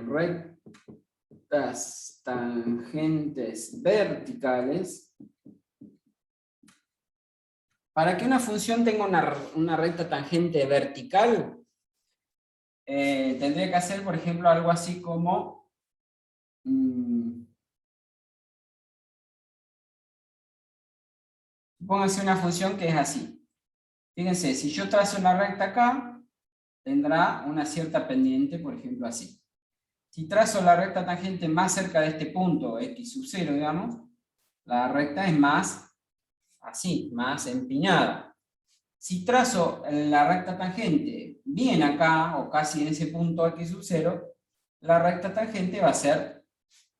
rectas tangentes verticales. Para que una función tenga una recta tangente vertical, tendría que hacer, por ejemplo, algo así como pónganse una función que es así. Fíjense, si yo trazo una recta acá, tendrá una cierta pendiente, por ejemplo así. Si trazo la recta tangente más cerca de este punto, x sub 0, digamos, la recta es más así, más empinada. Si trazo la recta tangente bien acá, o casi en ese punto x sub 0, la recta tangente va a ser,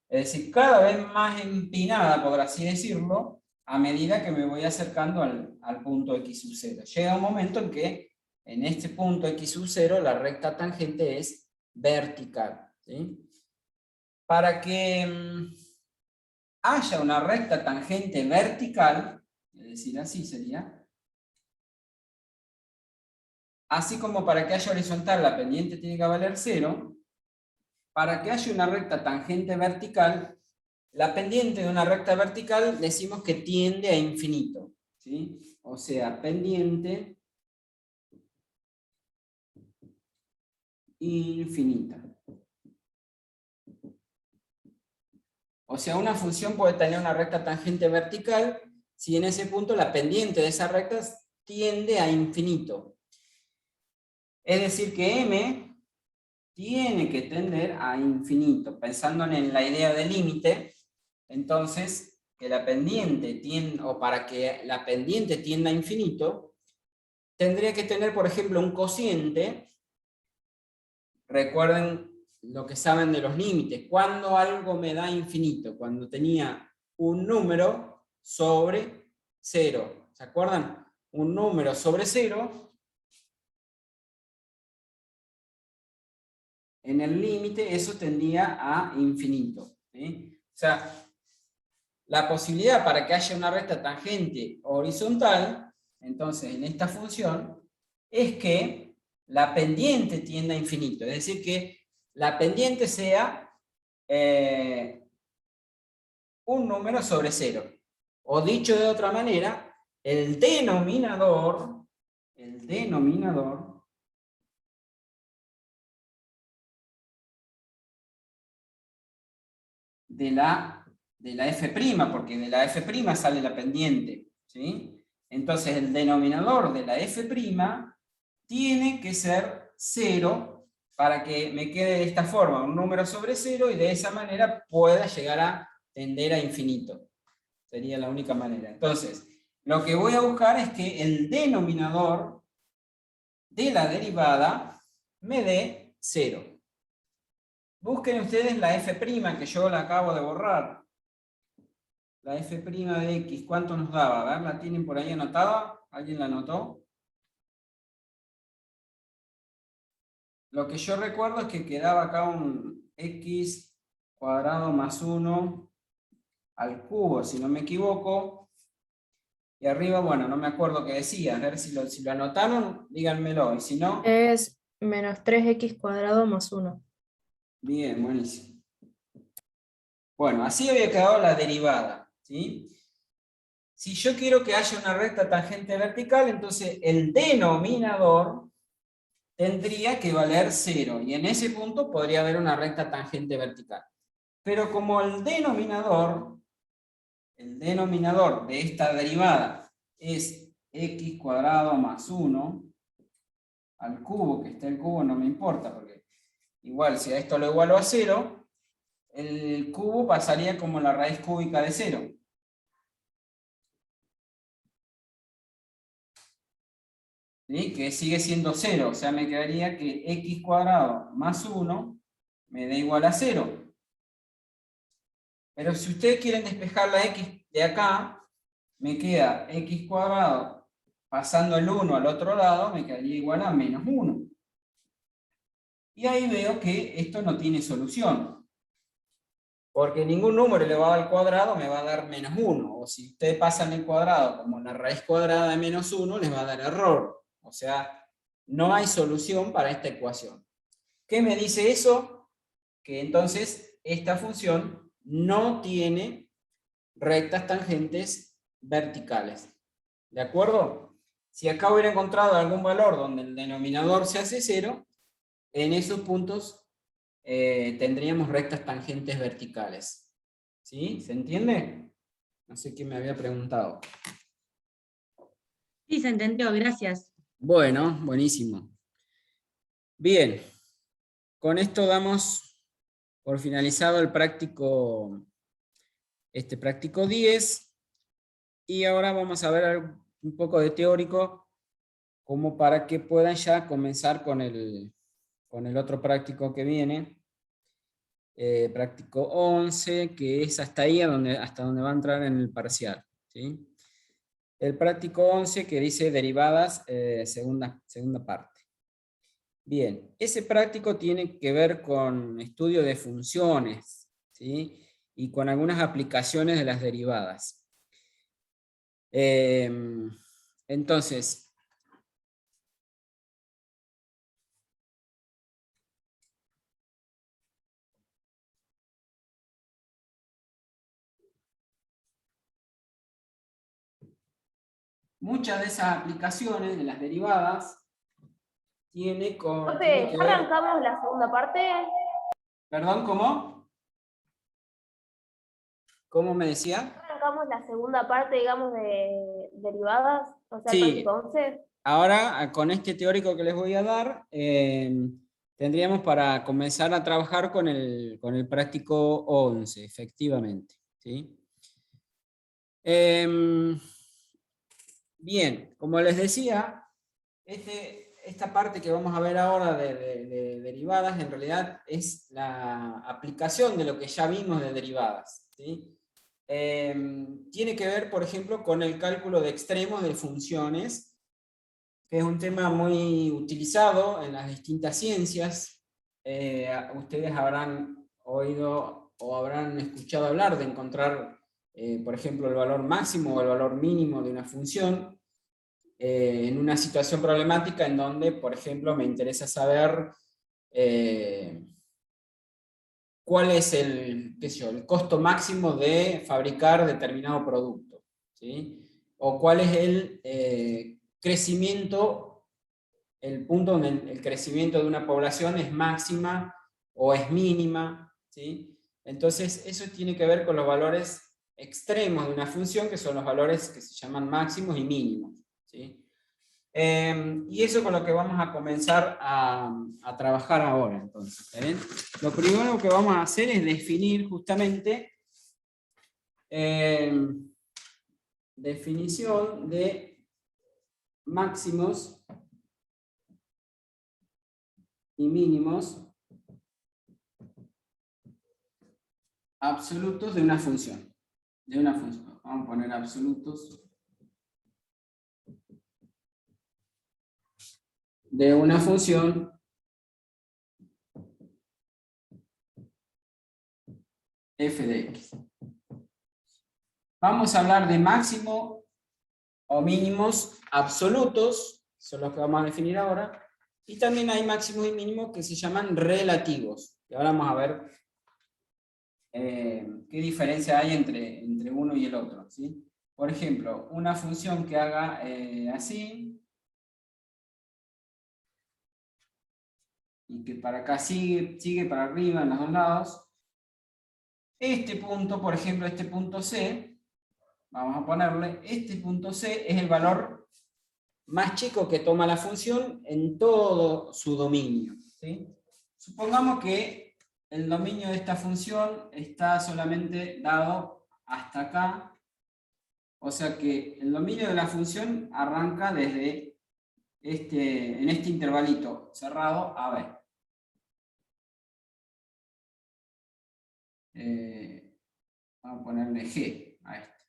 es decir, cada vez más empinada, por así decirlo, a medida que me voy acercando al punto x sub 0. Llega un momento en que en este punto x sub 0 la recta tangente es vertical, ¿sí? Para que haya una recta tangente vertical, es decir, así sería, así como para que haya horizontal la pendiente tiene que valer 0, para que haya una recta tangente vertical, la pendiente de una recta vertical decimos que tiende a infinito, ¿sí? O sea, pendiente infinita. O sea, una función puede tener una recta tangente vertical si en ese punto la pendiente de esa recta tiende a infinito. Es decir, que m tiene que tender a infinito. Pensando en la idea de límite, entonces, que la pendiente tiende, o para que la pendiente tienda a infinito, tendría que tener, por ejemplo, un cociente. Recuerden lo que saben de los límites. ¿Cuándo algo me da infinito? Cuando tenía un número sobre 0. ¿Se acuerdan? Un número sobre 0. En el límite eso tendía a infinito, ¿sí? O sea, la posibilidad para que haya una recta tangente horizontal, entonces en esta función, es que la pendiente tienda a infinito. Es decir, que la pendiente sea un número sobre 0. O dicho de otra manera, el denominador de la f', porque de la f' sale la pendiente, ¿sí? Entonces el denominador de la f' tiene que ser 0 para que me quede de esta forma, un número sobre 0, y de esa manera pueda llegar a tender a infinito. Sería la única manera. Entonces, lo que voy a buscar es que el denominador de la derivada me dé 0. Busquen ustedes la f', que yo la acabo de borrar. La f' de x, ¿cuánto nos daba? A ver, ¿la tienen por ahí anotada? ¿Alguien la anotó? Lo que yo recuerdo es que quedaba acá un x cuadrado más 1 al cubo, si no me equivoco. Y arriba, bueno, no me acuerdo qué decía. A ver si lo anotaron, díganmelo. Y si no, Es menos 3x cuadrado más 1. bien, buenísimo. Bueno, así había quedado la derivada, ¿sí? Si yo quiero que haya una recta tangente vertical, entonces el denominador tendría que valer 0. Y en ese punto podría haber una recta tangente vertical. Pero como el denominador de esta derivada es x cuadrado más 1 al cubo, que esté el cubo no me importa, porque igual si a esto lo igualo a 0, el cubo pasaría como la raíz cúbica de 0. ¿Sí? Que sigue siendo 0, o sea, me quedaría que x cuadrado más 1 me da igual a 0. Pero si ustedes quieren despejar la x de acá, me queda x cuadrado pasando el 1 al otro lado, me quedaría igual a menos 1. Y ahí veo que esto no tiene solución. Porque ningún número elevado al cuadrado me va a dar menos 1. O si ustedes pasan el cuadrado como la raíz cuadrada de menos 1, les va a dar error. O sea, no hay solución para esta ecuación. ¿Qué me dice eso? Que entonces esta función no tiene rectas tangentes verticales. ¿De acuerdo? Si acá hubiera encontrado algún valor donde el denominador se hace 0, en esos puntos tendríamos rectas tangentes verticales. ¿Sí? ¿Se entiende? No sé quién me había preguntado. Sí, se entendió, gracias. Bueno, buenísimo. Bien, con esto damos por finalizado el práctico, este práctico 10, y ahora vamos a ver un poco de teórico, como para que puedan ya comenzar con el otro práctico que viene, práctico 11, que es hasta ahí hasta donde va a entrar en el parcial, ¿sí? El práctico 11 que dice derivadas, segunda parte. Bien, ese práctico tiene que ver con estudio de funciones, ¿sí? Y con algunas aplicaciones de las derivadas. Entonces, muchas de esas aplicaciones de las derivadas tiene Profe, que ¿ya ver... arrancamos la segunda parte? ¿Perdón, cómo? ¿Cómo me decía? ¿Ya arrancamos la segunda parte, digamos, de derivadas? O sea, el Sí, práctico 11. ahora con este teórico que les voy a dar, tendríamos para comenzar a trabajar con el práctico 11, efectivamente, ¿sí? Bien, como les decía, esta parte que vamos a ver ahora de derivadas, en realidad es la aplicación de lo que ya vimos de derivadas, ¿sí? Tiene que ver, por ejemplo, con el cálculo de extremos de funciones, que es un tema muy utilizado en las distintas ciencias. Ustedes habrán oído o habrán escuchado hablar de encontrar, por ejemplo, el valor máximo o el valor mínimo de una función, en una situación problemática en donde, por ejemplo, me interesa saber cuál es el costo máximo de fabricar determinado producto, ¿sí? O cuál es el crecimiento, el punto donde el crecimiento de una población es máxima o es mínima, ¿sí? Entonces, eso tiene que ver con los valores extremos de una función, que son los valores que se llaman máximos y mínimos, ¿sí? Y eso con lo que vamos a comenzar a trabajar ahora. Entonces, ¿ven? Lo primero que vamos a hacer es definir justamente definición de máximos y mínimos absolutos de una función. Vamos a poner absolutos de una función f de x. Vamos a hablar de máximo o mínimos absolutos, son los que vamos a definir ahora, y también hay máximos y mínimos que se llaman relativos. Y ahora vamos a ver qué diferencia hay entre uno y el otro, ¿sí? Por ejemplo, una función que haga así, y que para acá sigue para arriba en los dos lados. Este punto, por ejemplo, este punto C, vamos a ponerle, este punto C es el valor más chico que toma la función en todo su dominio, ¿sí? Supongamos que el dominio de esta función está solamente dado hasta acá, o sea que el dominio de la función arranca desde en este intervalito cerrado a B. Vamos a ponerle G a este,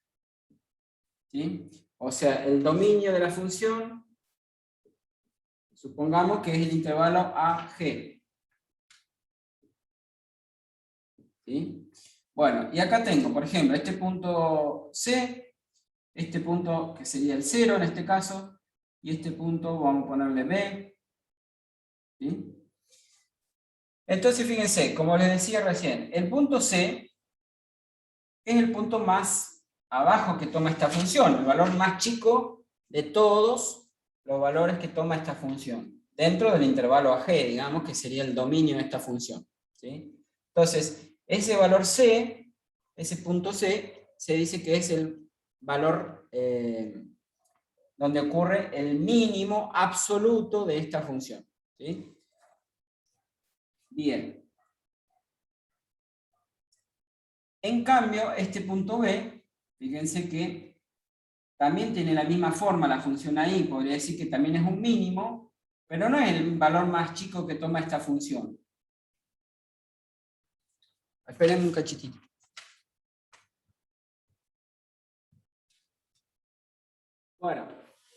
¿sí? O sea, el dominio de la función, supongamos que es el intervalo AG, ¿sí? Bueno, y acá tengo, por ejemplo, este punto C, este punto que sería el 0 en este caso, y este punto vamos a ponerle B, ¿sí? Entonces, fíjense, como les decía recién, el punto C es el punto más abajo que toma esta función, el valor más chico de todos los valores que toma esta función, dentro del intervalo AG, digamos, que sería el dominio de esta función, ¿sí? Entonces, ese valor C, ese punto C, se dice que es el valor donde ocurre el mínimo absoluto de esta función, ¿sí? Bien. En cambio, este punto B, fíjense que también tiene la misma forma la función ahí, podría decir que también es un mínimo, pero no es el valor más chico que toma esta función. Esperen un cachitito. Bueno,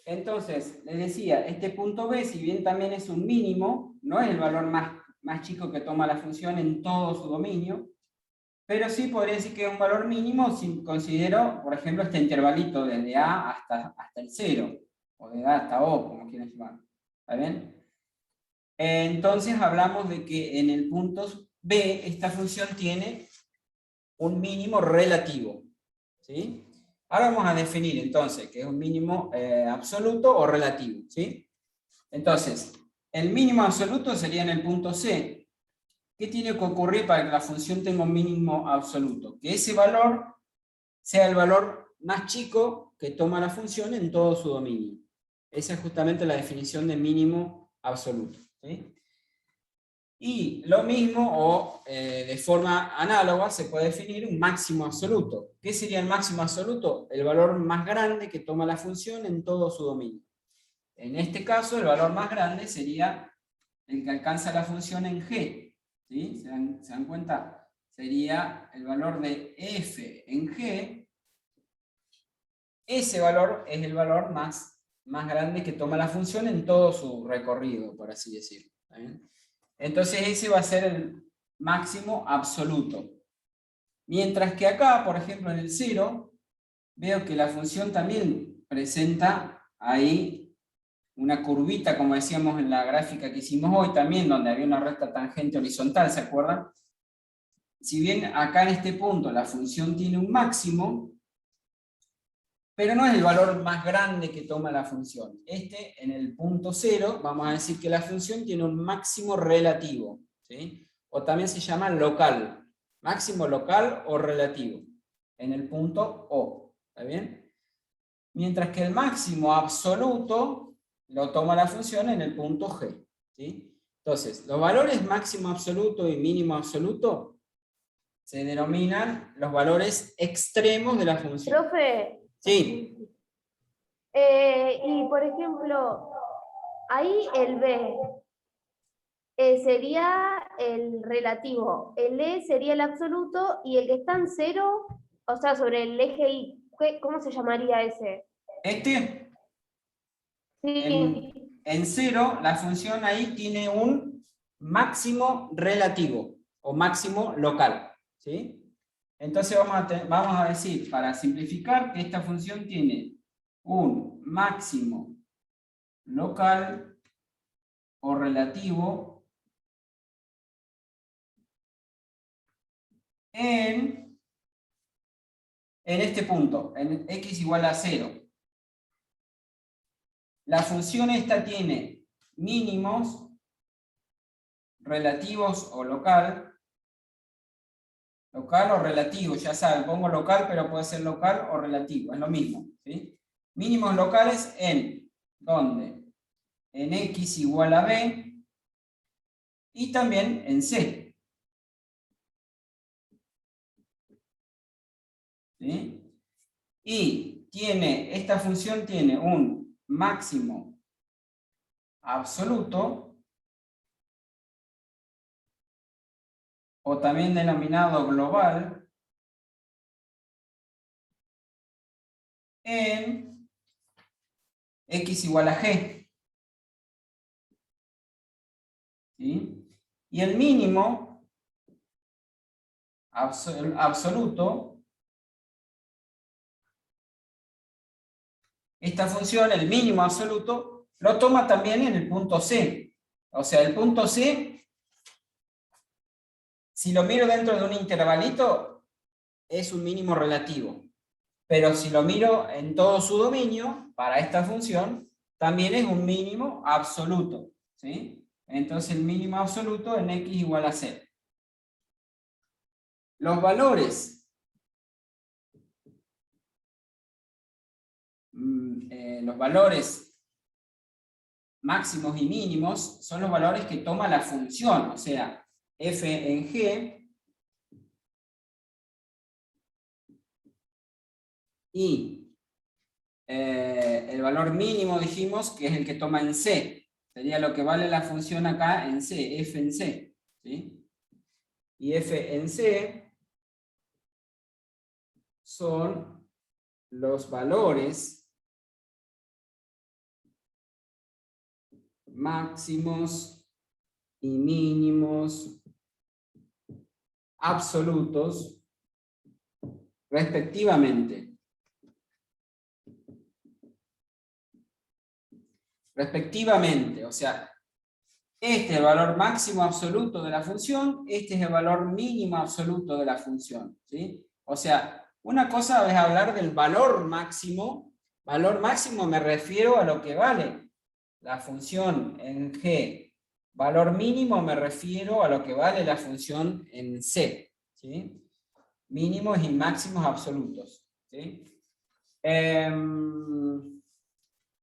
entonces, les decía, este punto B, si bien también es un mínimo, no es el valor más chico que toma la función en todo su dominio, pero sí podría decir que es un valor mínimo si considero, por ejemplo, este intervalito desde A hasta el 0, o de A hasta O, como quieran llamar. ¿Está bien? Entonces hablamos de que en el punto B esta función tiene un mínimo relativo. ¿Sí? Ahora vamos a definir entonces que es un mínimo absoluto o relativo. ¿Sí? Entonces, el mínimo absoluto sería en el punto C. ¿Qué tiene que ocurrir para que la función tenga un mínimo absoluto? Que ese valor sea el valor más chico que toma la función en todo su dominio. Esa es justamente la definición de mínimo absoluto. ¿Sí? Y lo mismo, o de forma análoga, se puede definir un máximo absoluto. ¿Qué sería el máximo absoluto? El valor más grande que toma la función en todo su dominio. En este caso, el valor más grande sería el que alcanza la función en G. ¿Sí? ¿Se dan cuenta? Sería el valor de f en G. Ese valor es el valor más grande que toma la función en todo su recorrido, por así decirlo. ¿Está bien? Entonces ese va a ser el máximo absoluto. Mientras que acá, por ejemplo, en el 0, veo que la función también presenta ahí una curvita, como decíamos en la gráfica que hicimos hoy también, donde había una recta tangente horizontal, ¿se acuerdan? Si bien acá en este punto la función tiene un máximo, pero no es el valor más grande que toma la función. En el punto 0, vamos a decir que la función tiene un máximo relativo, ¿sí? O también se llama local, máximo local o relativo, en el punto O, ¿está bien? Mientras que el máximo absoluto lo toma la función en el punto G, ¿sí? Entonces, los valores máximo absoluto y mínimo absoluto se denominan los valores extremos de la función. Profe, Sí. y por ejemplo, ahí el B sería el relativo, el E sería el absoluto y el que está en 0, o sea, sobre el eje Y, ¿cómo se llamaría ese? Sí, En 0, la función ahí tiene un máximo relativo o máximo local. ¿Sí? Entonces vamos a decir, para simplificar, que esta función tiene un máximo local o relativo en este punto, en x igual a 0. La función esta tiene mínimos relativos o local o relativo, ya saben, pongo local, pero puede ser local o relativo, es lo mismo. ¿Sí? Mínimos locales en ¿dónde? En x igual a b y también en c. ¿Sí? Y esta función tiene un máximo absoluto, o también denominado global, en x igual a g. ¿Sí? Y el mínimo absoluto, esta función, el mínimo absoluto, lo toma también en el punto C. O sea, el punto C, si lo miro dentro de un intervalito, es un mínimo relativo. Pero si lo miro en todo su dominio, para esta función, también es un mínimo absoluto. ¿Sí? Entonces el mínimo absoluto en x igual a 0. Los valores máximos y mínimos son los valores que toma la función. O sea, f en G, y el valor mínimo dijimos que es el que toma en C. Sería lo que vale la función acá en C, f en C. ¿Sí? Y f en C son los valores máximos y mínimos absolutos respectivamente. Respectivamente, o sea, este es el valor máximo absoluto de la función, este es el valor mínimo absoluto de la función, ¿sí? O sea, una cosa es hablar del valor máximo me refiero a lo que vale la función en G. Valor mínimo me refiero a lo que vale la función en C, ¿sí? Mínimos y máximos absolutos, ¿sí?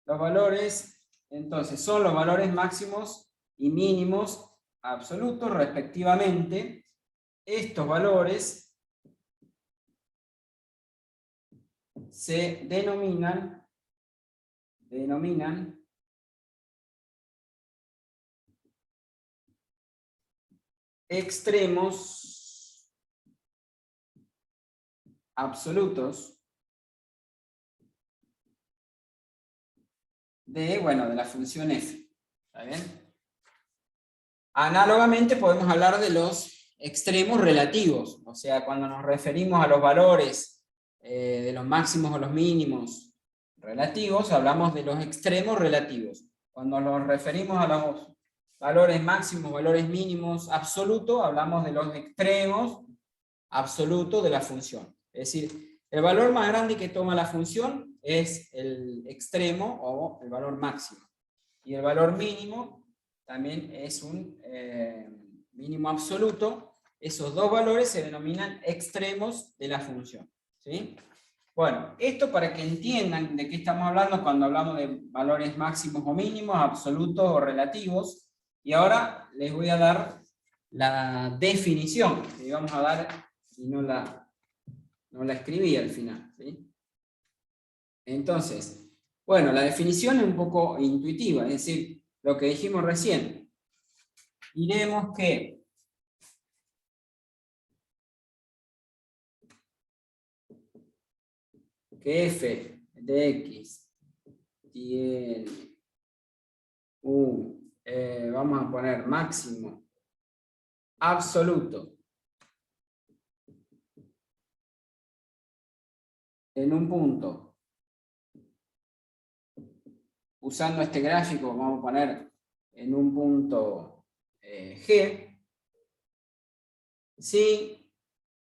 Los valores, entonces, son los valores máximos y mínimos absolutos respectivamente. Estos valores se denominan extremos absolutos de la función f. ¿Está bien? Análogamente podemos hablar de los extremos relativos, o sea, cuando nos referimos a los valores de los máximos o los mínimos relativos, hablamos de los extremos relativos. Cuando nos referimos a los valores máximos, valores mínimos absolutos, hablamos de los extremos absolutos de la función. Es decir, el valor más grande que toma la función es el extremo o el valor máximo. Y el valor mínimo también es un mínimo absoluto. Esos dos valores se denominan extremos de la función, ¿sí? Bueno, esto para que entiendan de qué estamos hablando cuando hablamos de valores máximos o mínimos, absolutos o relativos. Y ahora les voy a dar la definición que íbamos a dar y no la escribí al final, ¿sí? Entonces, bueno, la definición es un poco intuitiva, es decir, lo que dijimos recién. Diremos que f de x tiene un, vamos a poner máximo absoluto en un punto. Usando este gráfico, vamos a poner en un punto G. Sí,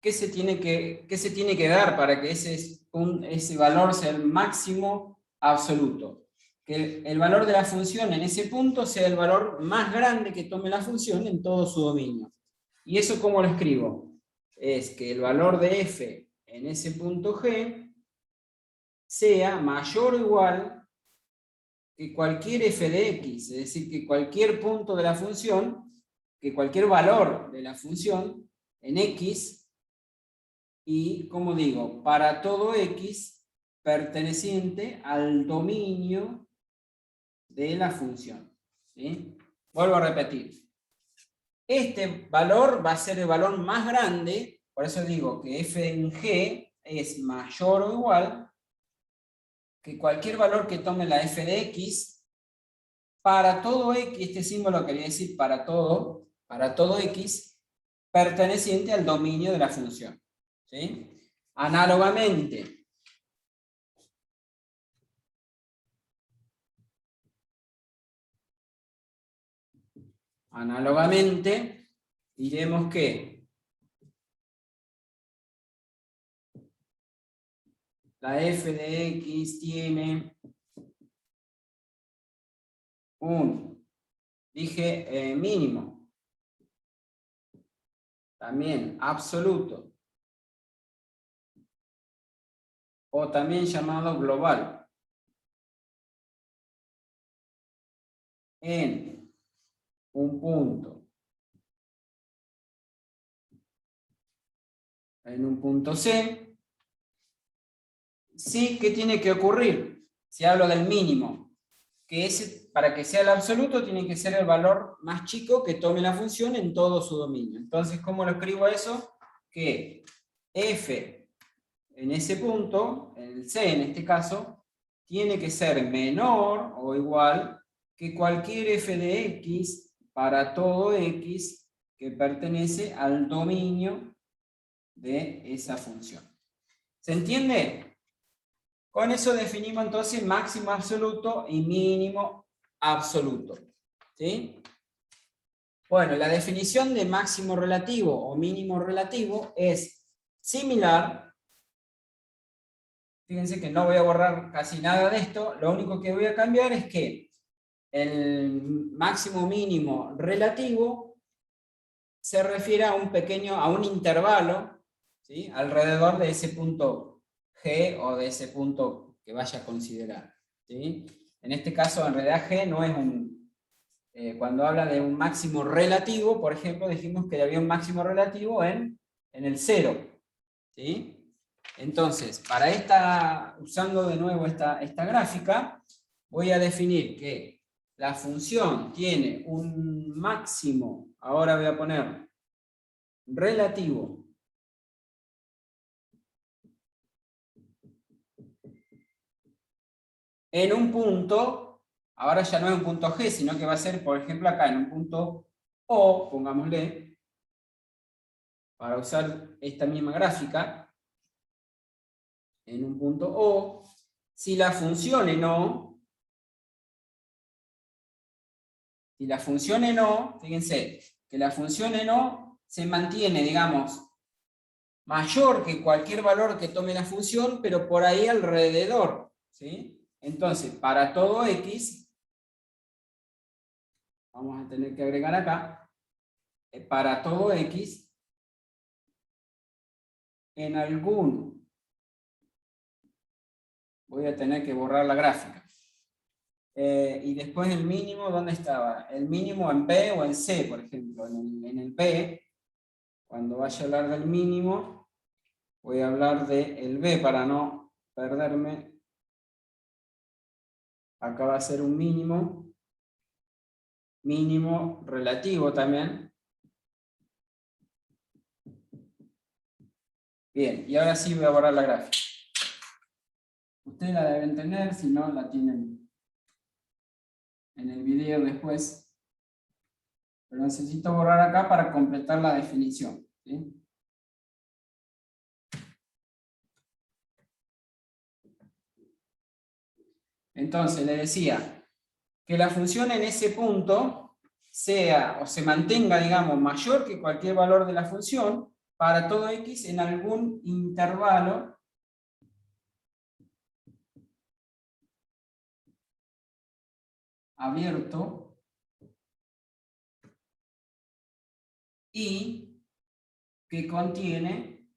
¿qué se tiene que dar para que ese valor sea el máximo absoluto? Que el valor de la función en ese punto sea el valor más grande que tome la función en todo su dominio. ¿Y eso cómo lo escribo? Es que el valor de f en ese punto G sea mayor o igual que cualquier f de x, es decir, que cualquier punto de la función, que cualquier valor de la función en x, y como digo, para todo x perteneciente al dominio de la función, ¿sí? Vuelvo a repetir. Este valor va a ser el valor más grande, por eso digo que f en g es mayor o igual que cualquier valor que tome la f de x para todo x, este símbolo quería decir para todo x perteneciente al dominio de la función, ¿sí? Análogamente, diremos que la f de x tiene un, dije mínimo, también absoluto, o también llamado global, en un punto en un punto C. Sí, ¿qué tiene que ocurrir? Si hablo del mínimo, que para que sea el absoluto tiene que ser el valor más chico que tome la función en todo su dominio. Entonces, ¿cómo lo escribo eso? Que f en ese punto, en el C en este caso, tiene que ser menor o igual que cualquier f de x para todo x que pertenece al dominio de esa función. ¿Se entiende? Con eso definimos entonces máximo absoluto y mínimo absoluto. ¿Sí? Bueno, la definición de máximo relativo o mínimo relativo es similar. Fíjense que no voy a borrar casi nada de esto, lo único que voy a cambiar es que el máximo mínimo relativo se refiere a un intervalo, ¿sí? Alrededor de ese punto G o de ese punto que vaya a considerar. ¿Sí? En este caso, en realidad G no es cuando habla de un máximo relativo, por ejemplo, dijimos que había un máximo relativo en el 0. ¿Sí? Entonces, usando de nuevo esta gráfica, voy a definir que la función tiene un máximo, ahora voy a poner relativo, en un punto, ahora ya no es un punto G, sino que va a ser, por ejemplo, acá en un punto O, pongámosle, para usar esta misma gráfica, en un punto O, si la función en O, fíjense, que la función en O se mantiene, digamos, mayor que cualquier valor que tome la función, pero por ahí alrededor, ¿sí? Entonces, para todo X, vamos a tener que agregar acá, para todo X, en algún, voy a tener que borrar la gráfica. Y después el mínimo, ¿dónde estaba? El mínimo en B o en C, por ejemplo. En el B, cuando vaya a hablar del mínimo, voy a hablar del B para no perderme. Acá va a ser un mínimo relativo también. Bien, y ahora sí voy a borrar la gráfica. Ustedes la deben tener, si no la tienen en el video después. Pero necesito borrar acá para completar la definición. ¿Sí? Entonces, le decía que la función en ese punto sea o se mantenga, digamos, mayor que cualquier valor de la función para todo x en algún intervalo abierto y que contiene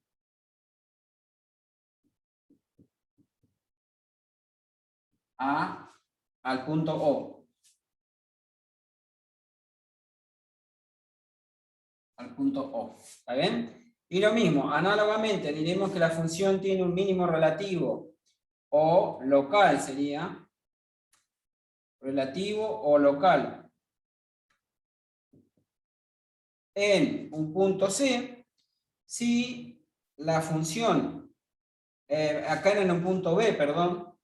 al punto O. Al punto O. ¿Está bien? Y lo mismo, análogamente diremos que la función tiene un mínimo relativo o local, sería relativo o local en un punto C si la función, acá en un punto B, perdón,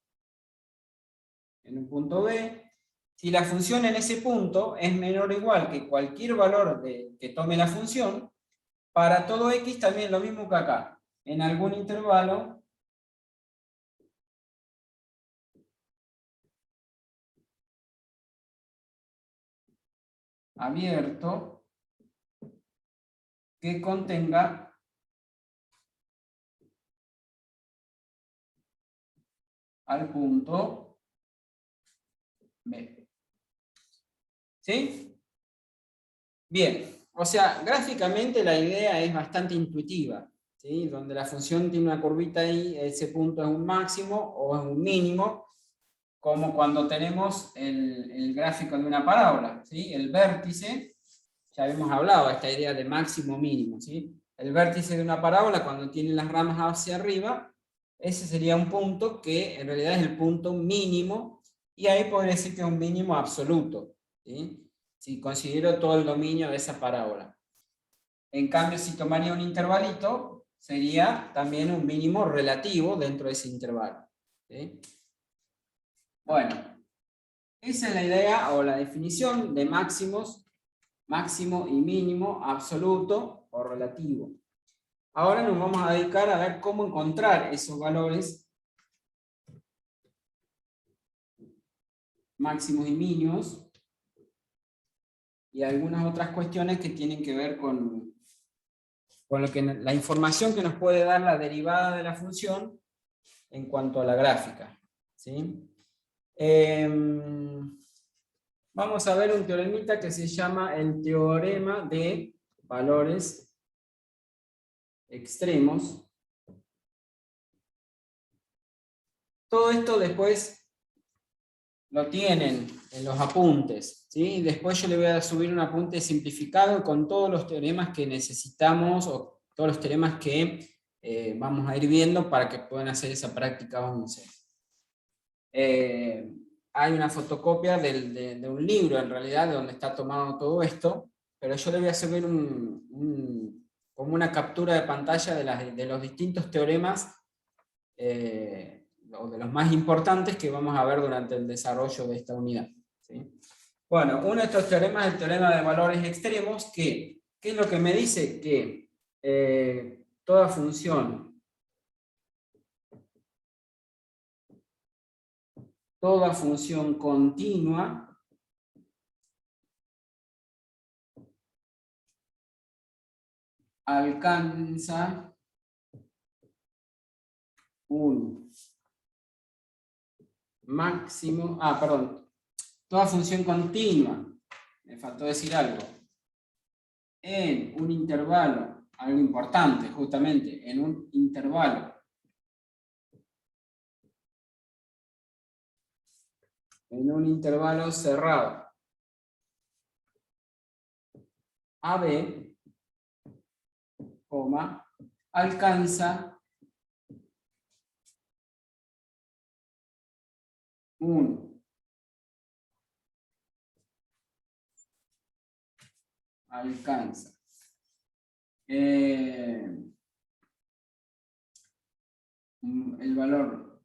en un punto B, si la función en ese punto es menor o igual que cualquier valor que tome la función, para todo x también lo mismo que acá, en algún intervalo abierto que contenga al punto B. ¿Sí? Bien, o sea, gráficamente la idea es bastante intuitiva, ¿sí? Donde la función tiene una curvita ahí, ese punto es un máximo o es un mínimo, como cuando tenemos el gráfico de una parábola, ¿sí? El vértice, ya habíamos hablado de esta idea de máximo mínimo, ¿sí? el vértice de una parábola cuando tiene las ramas hacia arriba, ese sería un punto que en realidad es el punto mínimo, y ahí podría decir que es un mínimo absoluto, ¿sí? Si considero todo el dominio de esa parábola. En cambio, si tomaría un intervalito, sería también un mínimo relativo dentro de ese intervalo, ¿sí? Bueno, esa es la idea o la definición de máximos, máximo y mínimo absoluto o relativo. Ahora nos vamos a dedicar a ver cómo encontrar esos valores máximos y mínimos y algunas otras cuestiones que tienen que ver con lo que, la información que nos puede dar la derivada de la función en cuanto a la gráfica, ¿sí? Vamos a ver un teoremita que se llama el teorema de valores extremos. Todo esto después lo tienen en los apuntes, ¿sí? Después yo le voy a subir un apunte simplificado con todos los teoremas que necesitamos o todos los teoremas que vamos a ir viendo para que puedan hacer esa práctica 11. Hay una fotocopia de un libro en realidad de donde está tomado todo esto, pero yo le voy a subir como una captura de pantalla de los distintos teoremas o de los más importantes que vamos a ver durante el desarrollo de esta unidad, ¿sí? Bueno, uno de estos teoremas es el teorema de valores extremos, que, ¿qué es lo que me dice? Que toda función continua alcanza un máximo, toda función continua, me faltó decir algo, en un intervalo, algo importante justamente, en un intervalo cerrado AB, alcanza un el valor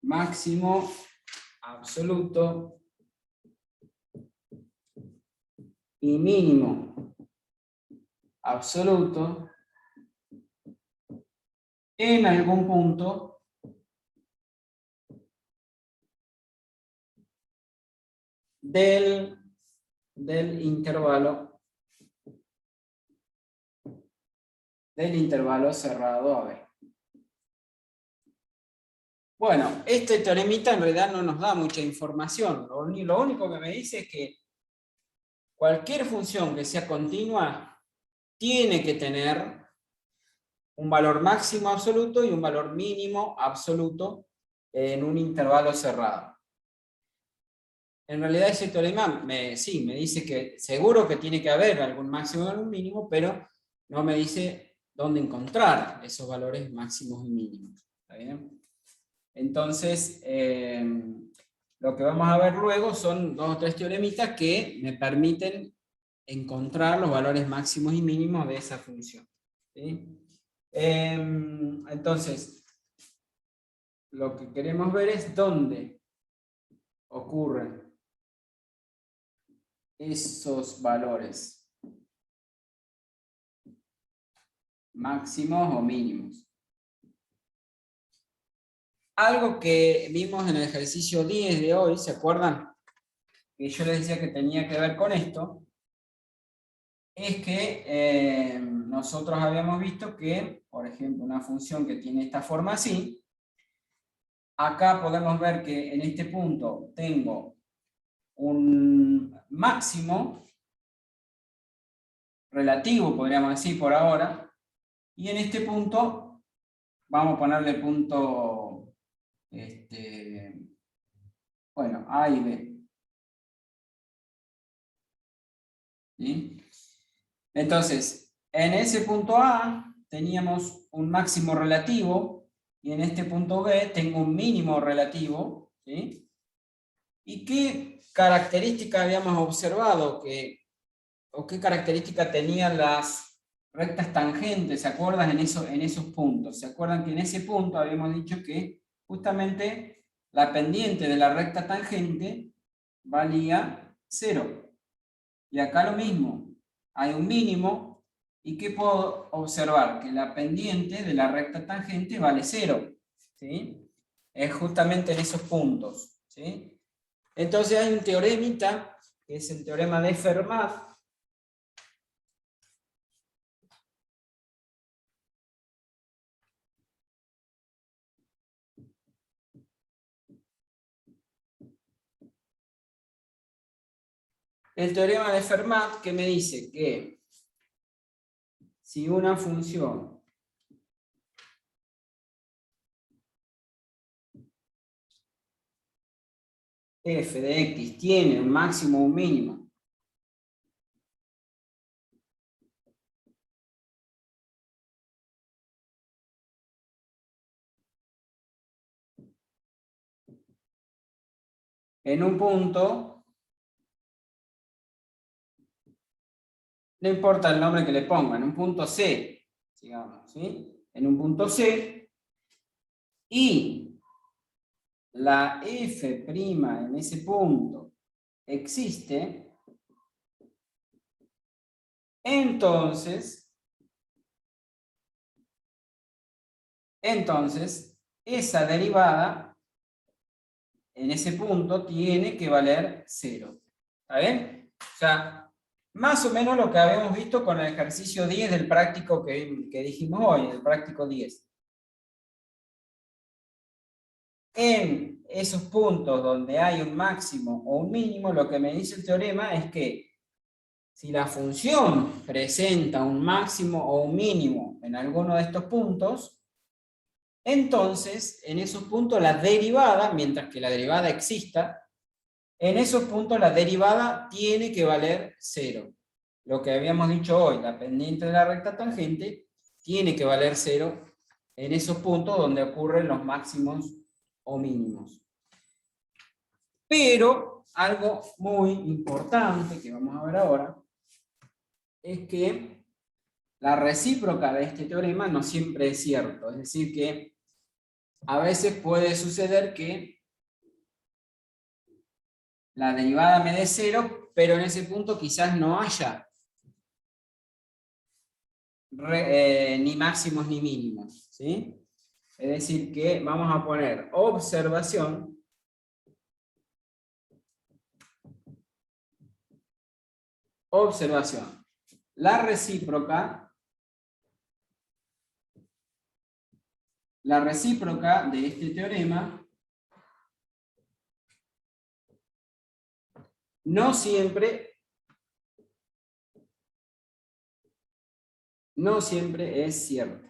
máximo absoluto y mínimo absoluto en algún punto del intervalo cerrado AB. Bueno, este teoremita en realidad no nos da mucha información. Lo único que me dice es que cualquier función que sea continua tiene que tener un valor máximo absoluto y un valor mínimo absoluto en un intervalo cerrado. En realidad ese teorema sí, me dice que seguro que tiene que haber algún máximo y algún mínimo, pero no me dice dónde encontrar esos valores máximos y mínimos. ¿Está bien? Entonces, lo que vamos a ver luego son 2 o 3 teoremitas que me permiten encontrar los valores máximos y mínimos de esa función, ¿sí? Entonces, lo que queremos ver es dónde ocurren esos valores máximos o mínimos. Algo que vimos en el ejercicio 10 de hoy, ¿se acuerdan? Que yo les decía que tenía que ver con esto, es que nosotros habíamos visto que, por ejemplo, una función que tiene esta forma así, acá podemos ver que en este punto tengo un máximo relativo, podríamos decir por ahora, y en este punto vamos a ponerle punto, bueno, A y B. ¿sí? Entonces, en ese punto A teníamos un máximo relativo, y en este punto B tengo un mínimo relativo, ¿sí? ¿Y qué característica habíamos observado? ¿O qué característica tenían las rectas tangentes? ¿Se acuerdan en esos puntos? ¿Se acuerdan que en ese punto habíamos dicho que justamente la pendiente de la recta tangente valía 0? Y acá lo mismo, hay un mínimo, ¿y qué puedo observar? Que la pendiente de la recta tangente vale 0, ¿sí? Es justamente en esos puntos, ¿sí? Entonces hay un teoremita, que es el teorema de Fermat. El teorema de Fermat que me dice que si una función f de x tiene un máximo o un mínimo en un punto, no importa el nombre que le ponga, en un punto C, digamos, ¿sí? En un punto C, y la f' en ese punto existe, entonces esa derivada en ese punto tiene que valer 0. ¿Está bien? O sea, más o menos lo que habíamos visto con el ejercicio 10 del práctico que dijimos hoy, el práctico 10. En esos puntos donde hay un máximo o un mínimo, lo que me dice el teorema es que si la función presenta un máximo o un mínimo en alguno de estos puntos, entonces en esos puntos la derivada, mientras que la derivada exista, en esos puntos la derivada tiene que valer 0. Lo que habíamos dicho hoy, la pendiente de la recta tangente tiene que valer 0 en esos puntos donde ocurren los máximos o mínimos. Pero algo muy importante que vamos a ver ahora es que la recíproca de este teorema no siempre es cierto. Es decir que a veces puede suceder que la derivada me dé 0, pero en ese punto quizás no haya ni máximos ni mínimos, ¿sí? Es decir que vamos a poner observación la recíproca de este teorema no siempre es cierta.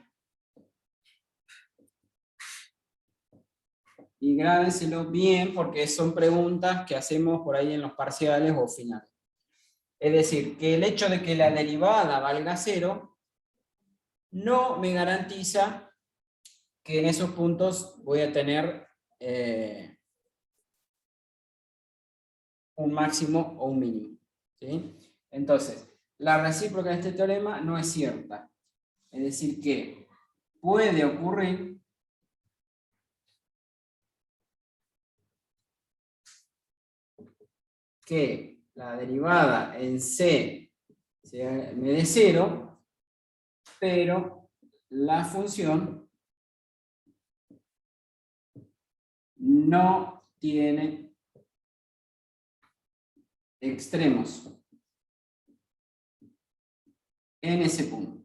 Y grábenselo bien porque son preguntas que hacemos por ahí en los parciales o finales. Es decir, que el hecho de que la derivada valga 0 no me garantiza que en esos puntos voy a tener un máximo o un mínimo, ¿sí? Entonces, la recíproca de este teorema no es cierta. Es decir que puede ocurrir que la derivada en C me dé 0, pero la función no tiene extremos en ese punto.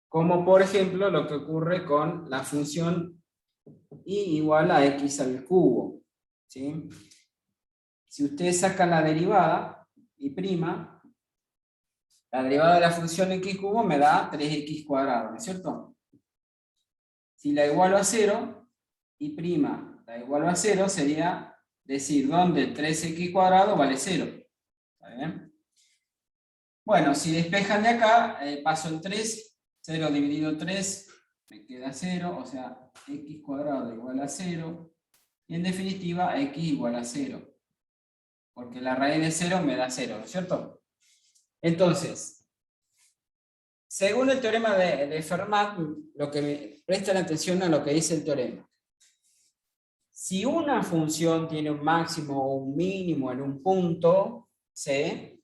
Como por ejemplo lo que ocurre con la función y igual a x al cubo, ¿sí? Si ustedes sacan la derivada, y prima, la derivada de la función x cubo me da 3x cuadrado, ¿no es cierto? Si la igualo a 0, y prima la igualo a 0, sería decir dónde 3x cuadrado vale 0. ¿Está bien? Bueno, si despejan de acá, paso el 3, 0 dividido 3, me queda 0, o sea, x cuadrado igual a 0, y en definitiva, x igual a 0. Porque la raíz de 0 me da 0, ¿no es cierto? Entonces, según el teorema de Fermat, presten atención a lo que dice el teorema. Si una función tiene un máximo o un mínimo en un punto C,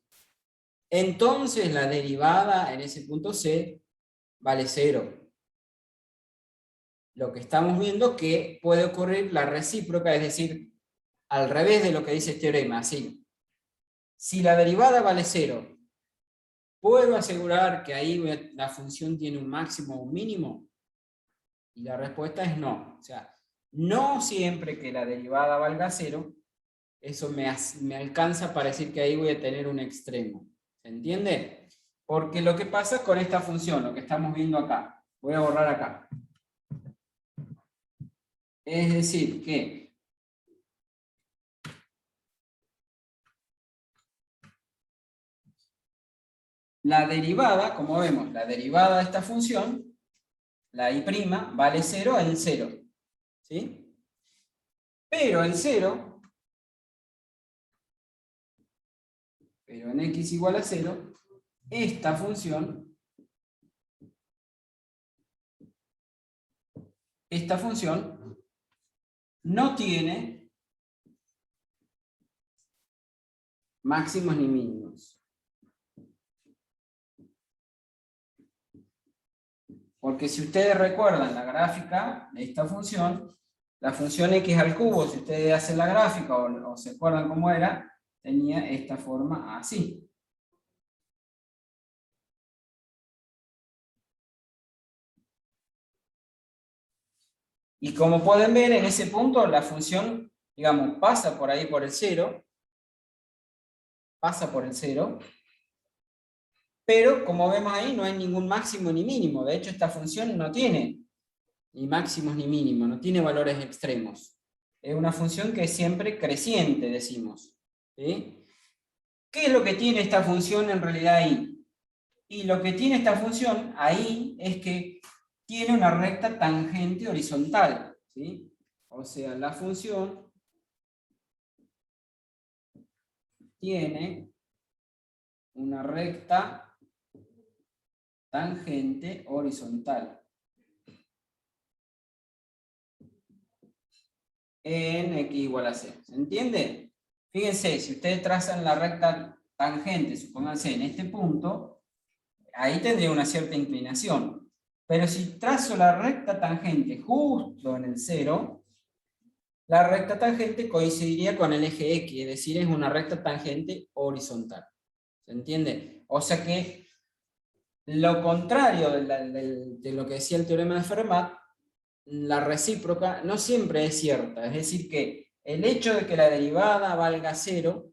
entonces la derivada en ese punto C vale 0. Lo que estamos viendo es que puede ocurrir la recíproca, es decir, al revés de lo que dice el teorema, así. Si la derivada vale 0, ¿puedo asegurar que ahí la función tiene un máximo o un mínimo? Y la respuesta es no. O sea, no siempre que la derivada valga 0, eso me alcanza para decir que ahí voy a tener un extremo. ¿Se entiende? Porque lo que pasa con esta función, lo que estamos viendo acá, voy a borrar acá. Es decir, que la derivada, como vemos, la derivada de esta función, la i' vale 0 en 0. ¿Sí? Pero en 0, pero en x igual a 0, esta función no tiene máximos ni mínimos. Porque si ustedes recuerdan la gráfica de esta función, la función x al cubo, si ustedes hacen la gráfica o se acuerdan cómo era, tenía esta forma así. Y como pueden ver, en ese punto la función, digamos, pasa por ahí por el 0, pero como vemos ahí no hay ningún máximo ni mínimo. De hecho, esta función no tiene ni máximos ni mínimos, no tiene valores extremos. Es una función que es siempre creciente, decimos. ¿Sí? ¿Qué es lo que tiene esta función en realidad ahí? Y lo que tiene esta función ahí es que tiene una recta tangente horizontal. ¿Sí? O sea, la función tiene una recta tangente horizontal en x igual a 0. ¿Se entiende? Fíjense, si ustedes trazan la recta tangente, supónganse en este punto, ahí tendría una cierta inclinación. Pero si trazo la recta tangente justo en el 0, la recta tangente coincidiría con el eje X, es decir, es una recta tangente horizontal. ¿Se entiende? O sea que lo contrario de lo que decía el teorema de Fermat, la recíproca no siempre es cierta. Es decir, que el hecho de que la derivada valga 0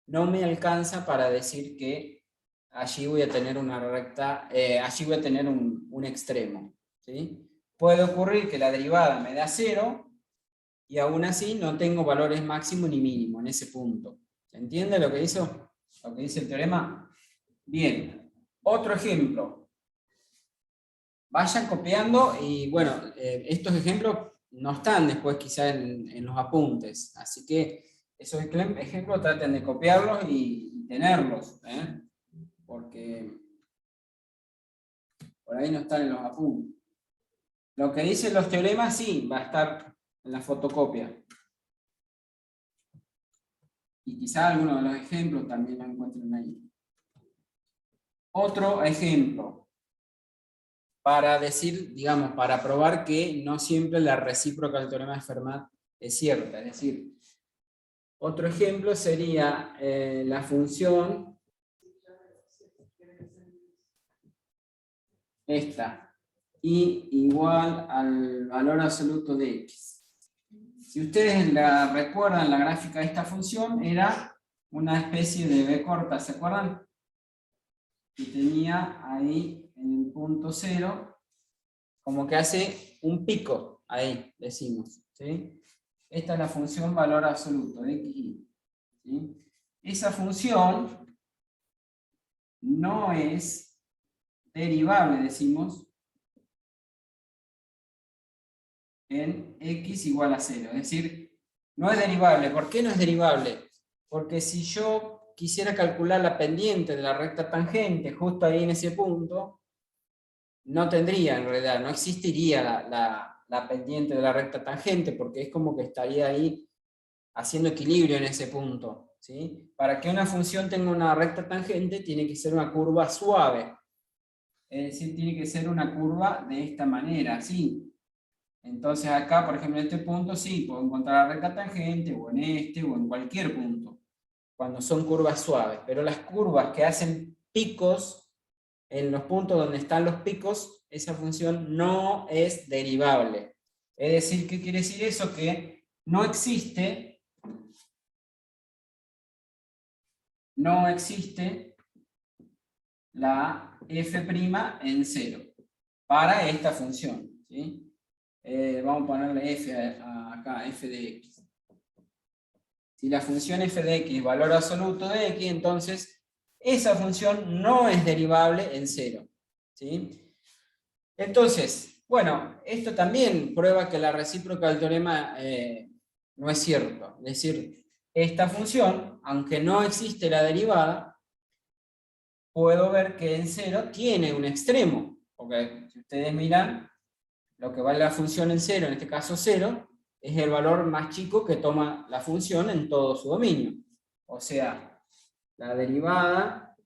no me alcanza para decir que allí voy a tener una recta, allí voy a tener un extremo. ¿Sí? Puede ocurrir que la derivada me da 0 y aún así no tengo valores máximo ni mínimo en ese punto. ¿Se entiende lo que hizo? Lo que dice el teorema. Bien, otro ejemplo. Vayan copiando y bueno, estos ejemplos no están después quizá en los apuntes, así que esos ejemplos traten de copiarlos y tenerlos, porque por ahí no están en los apuntes. Lo que dicen los teoremas sí, va a estar en la fotocopia. Y quizá algunos de los ejemplos también lo encuentren ahí. Otro ejemplo. Para decir, digamos, para probar que no siempre la recíproca del teorema de Fermat es cierta. Es decir, otro ejemplo sería la función esta, y igual al valor absoluto de x. Si ustedes recuerdan, la gráfica de esta función era una especie de b corta, ¿se acuerdan? Que tenía ahí en el punto 0, como que hace un pico, ahí decimos, ¿sí? Esta es la función valor absoluto de x, y. ¿Sí? Esa función no es derivable, decimos, en x igual a 0. Es decir, no es derivable. ¿Por qué no es derivable? Porque si yo quisiera calcular la pendiente de la recta tangente justo ahí en ese punto, no tendría en realidad, no existiría la pendiente de la recta tangente, porque es como que estaría ahí haciendo equilibrio en ese punto. ¿Sí? Para que una función tenga una recta tangente, tiene que ser una curva suave. Es decir, tiene que ser una curva de esta manera, así. Entonces acá, por ejemplo, en este punto sí, puedo encontrar la recta tangente, o en este, o en cualquier punto, cuando son curvas suaves. Pero las curvas que hacen picos, en los puntos donde están los picos, esa función no es derivable. Es decir, ¿qué quiere decir eso? Que no existe la f' en 0 para esta función. ¿Sí? Vamos a ponerle f acá, f de x. Si la función f de x es valor absoluto de x, entonces esa función no es derivable en 0. ¿Sí? Entonces, bueno, esto también prueba que la recíproca del teorema no es cierto. Es decir, esta función, aunque no existe la derivada, puedo ver que en 0 tiene un extremo. Porque si ustedes miran, lo que vale la función en 0, en este caso 0, es el valor más chico que toma la función en todo su dominio. O sea, la derivada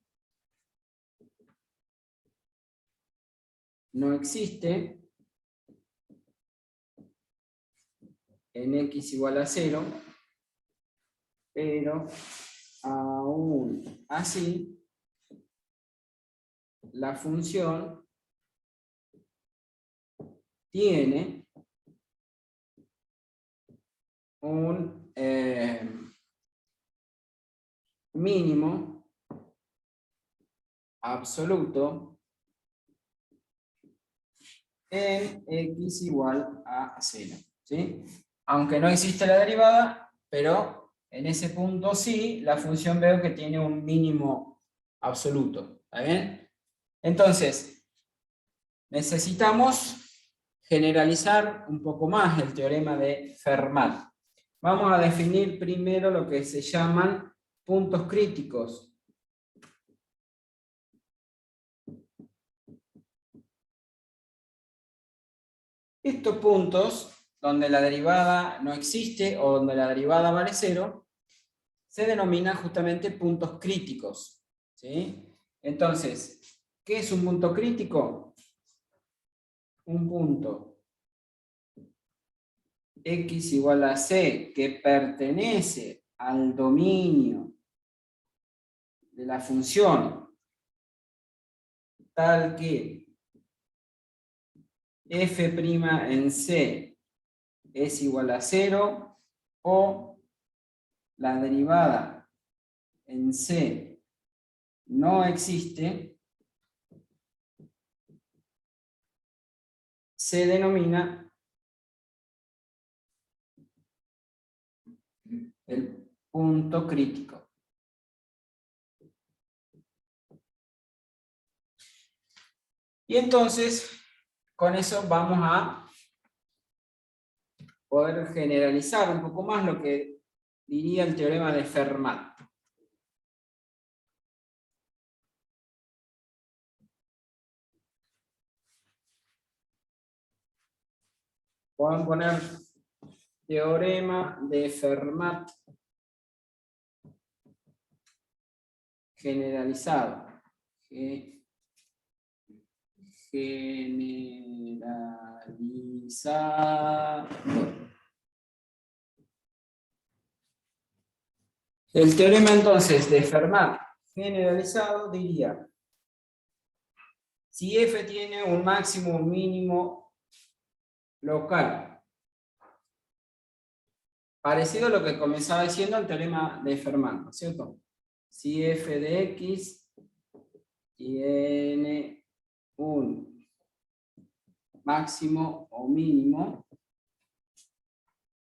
no existe en x igual a 0, pero aún así, la función tiene un mínimo absoluto en x igual a 0. ¿Sí? Aunque no existe la derivada, pero en ese punto sí, la función veo que tiene un mínimo absoluto. ¿Está bien? Entonces, necesitamos generalizar un poco más el teorema de Fermat. Vamos a definir primero lo que se llaman puntos críticos. Estos puntos, donde la derivada no existe o donde la derivada vale 0, se denominan justamente puntos críticos. ¿Sí? Entonces, ¿qué es un punto crítico? Un punto x igual a c que pertenece al dominio de la función tal que f' en c es igual a 0 o la derivada en c no existe, se denomina el punto crítico. Y entonces, con eso vamos a poder generalizar un poco más lo que diría el teorema de Fermat. Vamos a poner teorema de Fermat generalizado. Generalizado. El teorema entonces de Fermat generalizado diría: si f tiene un máximo o un mínimo local, parecido a lo que comenzaba diciendo el teorema de Fermat, ¿no es cierto? Si f de x tiene un máximo o mínimo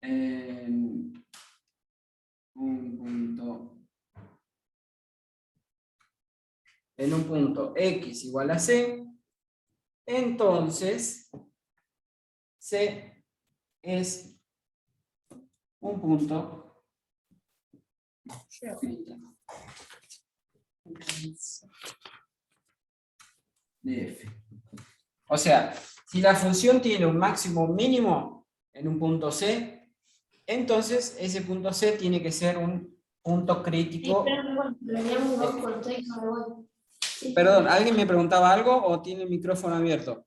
en un punto X igual a C, entonces C es un punto crítico de F. O sea, si la función tiene un máximo o mínimo en un punto C, entonces ese punto C tiene que ser un punto crítico. Perdón, ¿alguien me preguntaba algo o tiene el micrófono abierto?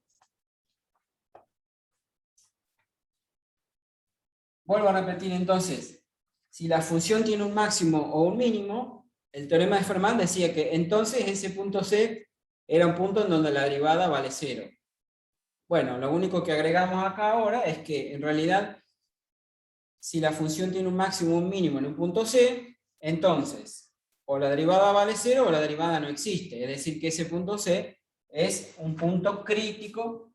Vuelvo a repetir entonces, si la función tiene un máximo o un mínimo, el teorema de Fermat decía que entonces ese punto C era un punto en donde la derivada vale 0. Bueno, lo único que agregamos acá ahora es que en realidad, si la función tiene un máximo o un mínimo en un punto C, entonces o la derivada vale 0 o la derivada no existe. Es decir, que ese punto C es un punto crítico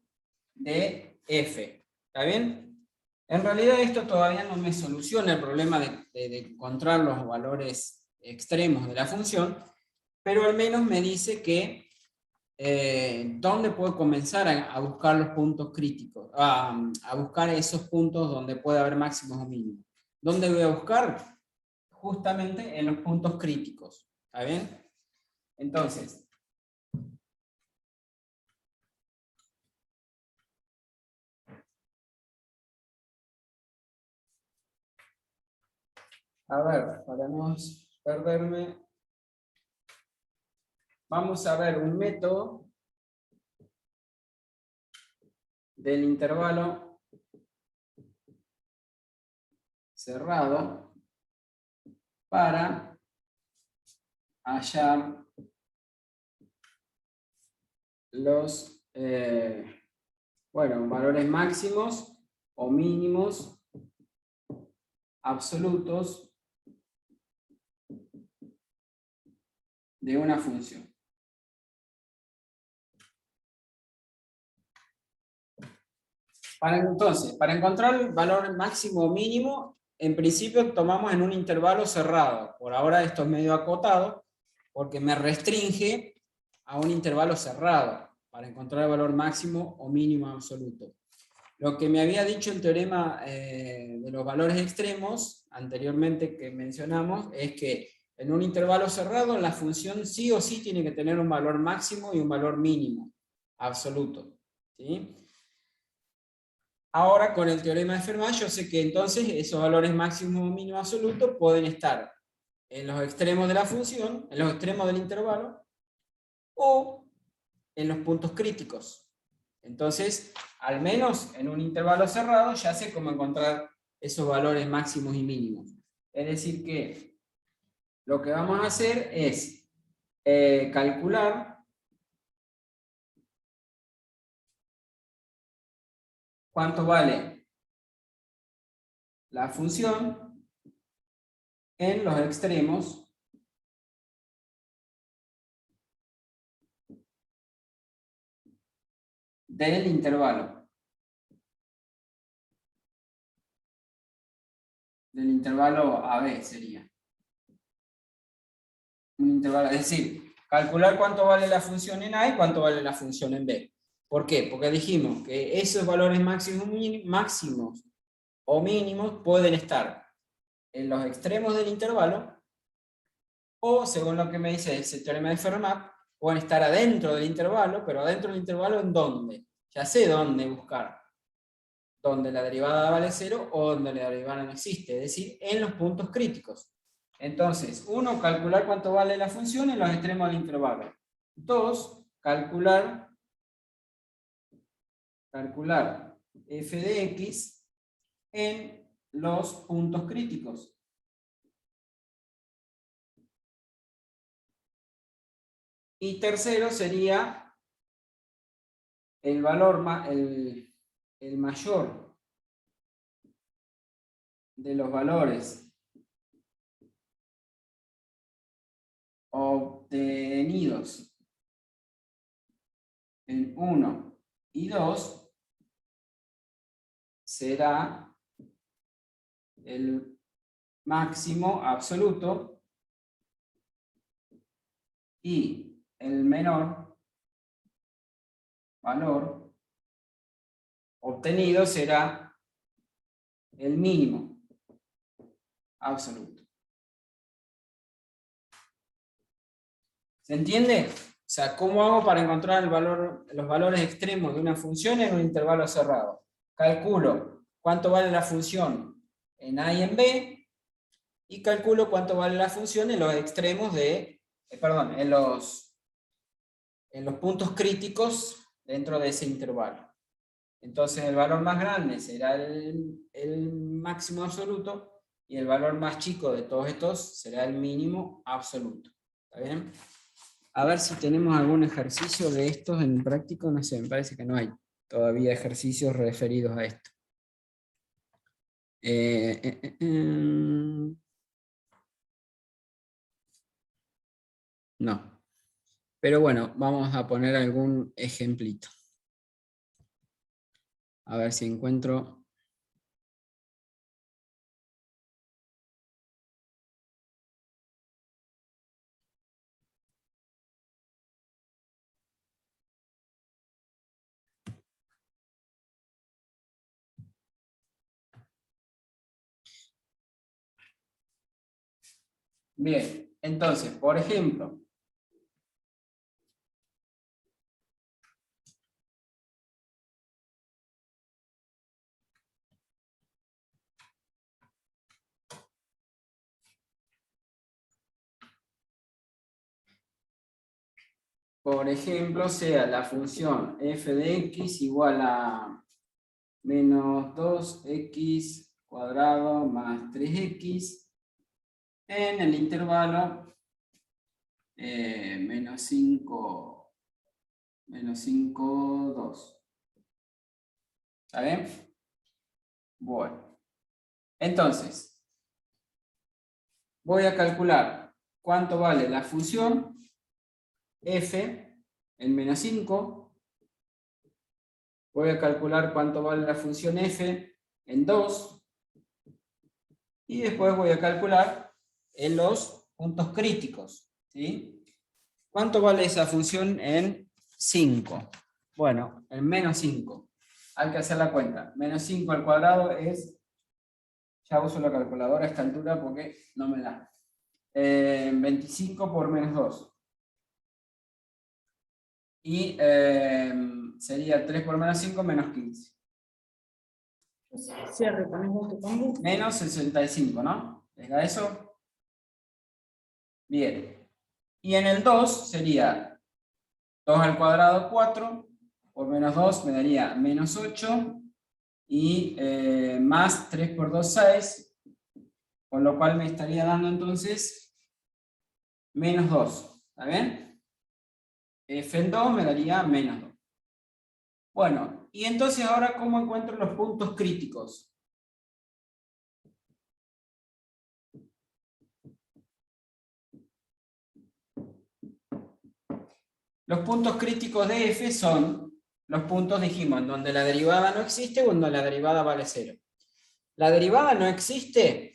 de F. ¿Está bien? En realidad esto todavía no me soluciona el problema de encontrar los valores extremos de la función, pero al menos me dice que dónde puedo comenzar a buscar los puntos críticos, a buscar esos puntos donde puede haber máximos o mínimos. ¿Dónde voy a buscar? Justamente en los puntos críticos. ¿Está bien? Entonces, a ver, para no perderme, vamos a ver un método del intervalo cerrado para hallar los valores máximos o mínimos absolutos de una función. Entonces, para encontrar el valor máximo o mínimo, en principio tomamos en un intervalo cerrado. Por ahora esto es medio acotado, porque me restringe a un intervalo cerrado para encontrar el valor máximo o mínimo absoluto. Lo que me había dicho el teorema de los valores extremos, anteriormente que mencionamos, es que en un intervalo cerrado la función sí o sí tiene que tener un valor máximo y un valor mínimo absoluto. ¿Sí? Ahora, con el teorema de Fermat, yo sé que entonces esos valores máximos o mínimos absolutos pueden estar en los extremos de la función, en los extremos del intervalo, o en los puntos críticos. Entonces, al menos en un intervalo cerrado, ya sé cómo encontrar esos valores máximos y mínimos. Es decir que lo que vamos a hacer es calcular cuánto vale la función en los extremos del intervalo. Del intervalo AB sería. Un intervalo, es decir, calcular cuánto vale la función en A y cuánto vale la función en B. ¿Por qué? Porque dijimos que esos valores máximos o mínimos pueden estar en los extremos del intervalo o, según lo que me dice el teorema de Fermat, pueden estar adentro del intervalo, pero adentro del intervalo ¿en dónde? Ya sé dónde buscar. Donde la derivada vale 0 o donde la derivada no existe, es decir, en los puntos críticos. Entonces, 1, calcular cuánto vale la función en los extremos del intervalo. 2, calcular f de x en los puntos críticos. Y tercero sería el valor, el mayor de los valores obtenidos en 1 y 2 será el máximo absoluto y el menor valor obtenido será el mínimo absoluto. ¿Se entiende? O sea, ¿cómo hago para encontrar los valores extremos de una función en un intervalo cerrado? Calculo cuánto vale la función en A y en B, y calculo cuánto vale la función en los extremos de, en los puntos críticos dentro de ese intervalo. Entonces el valor más grande será el máximo absoluto, y el valor más chico de todos estos será el mínimo absoluto. ¿Está bien? A ver si tenemos algún ejercicio de estos en práctico. No sé, me parece que no hay todavía ejercicios referidos a esto. No. Pero bueno, vamos a poner algún ejemplito. A ver si encuentro. Bien, entonces, por ejemplo, sea la función f de x igual a menos 2x cuadrado más 3x en el intervalo menos 5, 2. ¿Está bien? Bueno. Entonces, voy a calcular cuánto vale la función f en menos 5. Voy a calcular cuánto vale la función f en 2. Y después voy a calcular en los puntos críticos, ¿sí? ¿Cuánto vale esa función en 5? Bueno, en menos 5. Hay que hacer la cuenta. Menos 5 al cuadrado es... Ya uso la calculadora a esta altura porque no me da. 25 por menos 2. Y sería 3 por menos 5 menos 15. Cierre, ponemos tu combo. Menos 65, ¿no? ¿Les da eso? Bien. Y en el 2 sería 2 al cuadrado 4, por menos 2 me daría menos 8, y más 3 por 2, 6, con lo cual me estaría dando entonces menos 2. ¿Está bien? F en 2 me daría menos 2. Bueno, y entonces ahora, ¿cómo encuentro los puntos críticos? Los puntos críticos de f son los puntos, dijimos, en donde la derivada no existe o en donde la derivada vale 0. La derivada no existe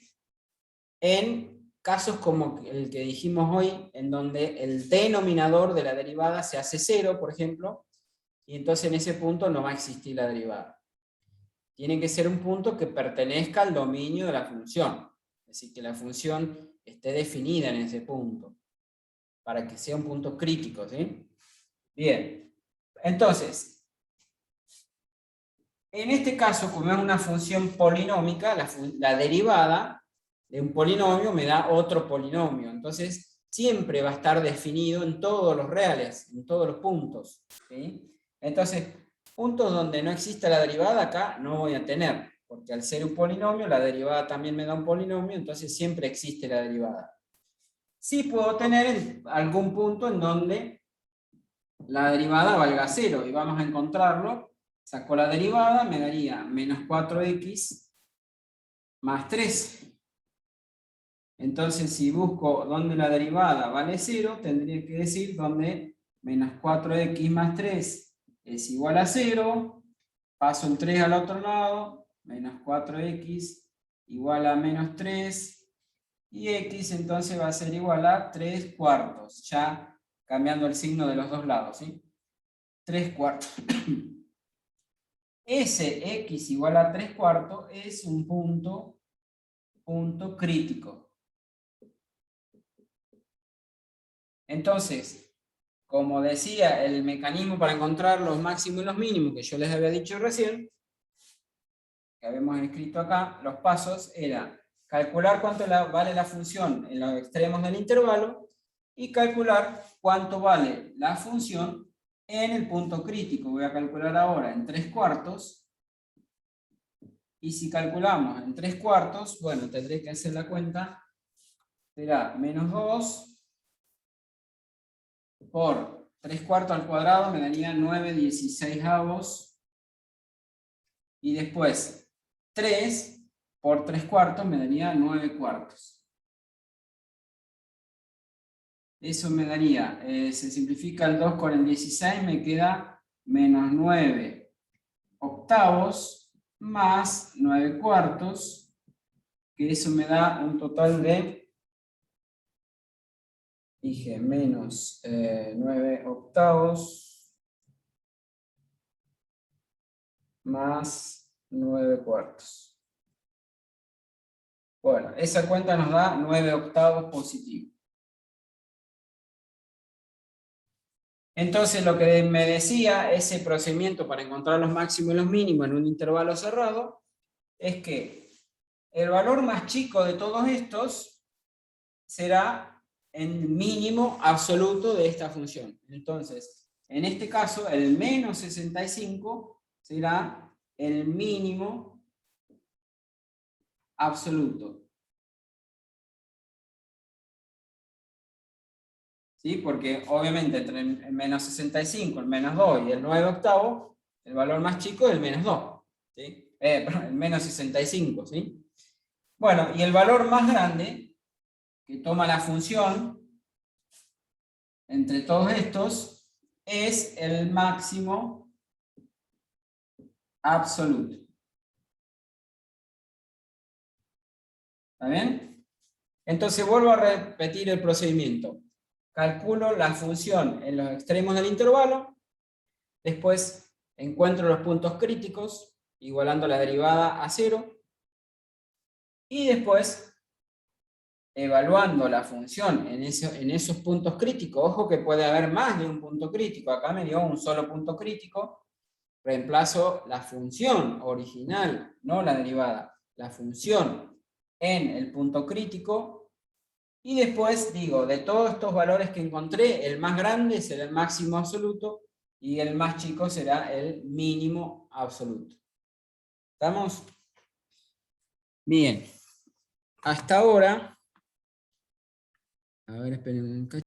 en casos como el que dijimos hoy, en donde el denominador de la derivada se hace 0, por ejemplo, y entonces en ese punto no va a existir la derivada. Tiene que ser un punto que pertenezca al dominio de la función, es decir, que la función esté definida en ese punto, para que sea un punto crítico, ¿sí? Bien, entonces, en este caso, como es una función polinómica, la derivada de un polinomio me da otro polinomio. Entonces, siempre va a estar definido en todos los reales, en todos los puntos, ¿sí? Entonces, puntos donde no exista la derivada, acá no voy a tener, porque al ser un polinomio, la derivada también me da un polinomio, entonces siempre existe la derivada. Sí puedo tener algún punto en donde la derivada valga 0, y vamos a encontrarlo. Saco la derivada, me daría menos 4x más 3. Entonces, si busco donde la derivada vale 0, tendría que decir donde menos 4x más 3 es igual a 0. Paso el 3 al otro lado, menos 4x igual a menos 3, y x entonces va a ser igual a 3 cuartos, ya cambiando el signo de los dos lados, ¿sí? 3 cuartos. Ese x igual a 3 cuartos es un punto crítico. Entonces, como decía, el mecanismo para encontrar los máximos y los mínimos que yo les había dicho recién, que habíamos escrito acá, los pasos era calcular cuánto vale la función en los extremos del intervalo y calcular cuánto vale la función en el punto crítico. Voy a calcular ahora en 3 cuartos. Y si calculamos en 3 cuartos, bueno, tendré que hacer la cuenta. Será menos 2 por 3 cuartos al cuadrado me daría 9/16. Y después 3 por 3 cuartos me daría 9 cuartos. Eso me daría, se simplifica el 2 con el 16, me queda menos 9 octavos más 9 cuartos, que eso me da un total de, dije, menos 9 octavos más 9 cuartos. Bueno, esa cuenta nos da 9 octavos positivo. Entonces lo que me decía ese procedimiento para encontrar los máximos y los mínimos en un intervalo cerrado es que el valor más chico de todos estos será el mínimo absoluto de esta función. Entonces, en este caso, el menos 65 será el mínimo absoluto. ¿Sí? Porque obviamente entre el menos 65, el menos 2 y el 9 octavo, el valor más chico es el menos 2. ¿Sí? Perdón, el menos 65. ¿Sí? Bueno, y el valor más grande que toma la función entre todos estos es el máximo absoluto. ¿Está bien? Entonces vuelvo a repetir el procedimiento. Calculo la función en los extremos del intervalo, después encuentro los puntos críticos, igualando la derivada a 0, y después, evaluando la función en esos puntos críticos, ojo que puede haber más de un punto crítico, acá me dio un solo punto crítico, reemplazo la función original, no la derivada, la función en el punto crítico, y después digo, de todos estos valores que encontré, el más grande será el máximo absoluto, y el más chico será el mínimo absoluto. ¿Estamos? Bien. Hasta ahora, a ver, esperen un cachito.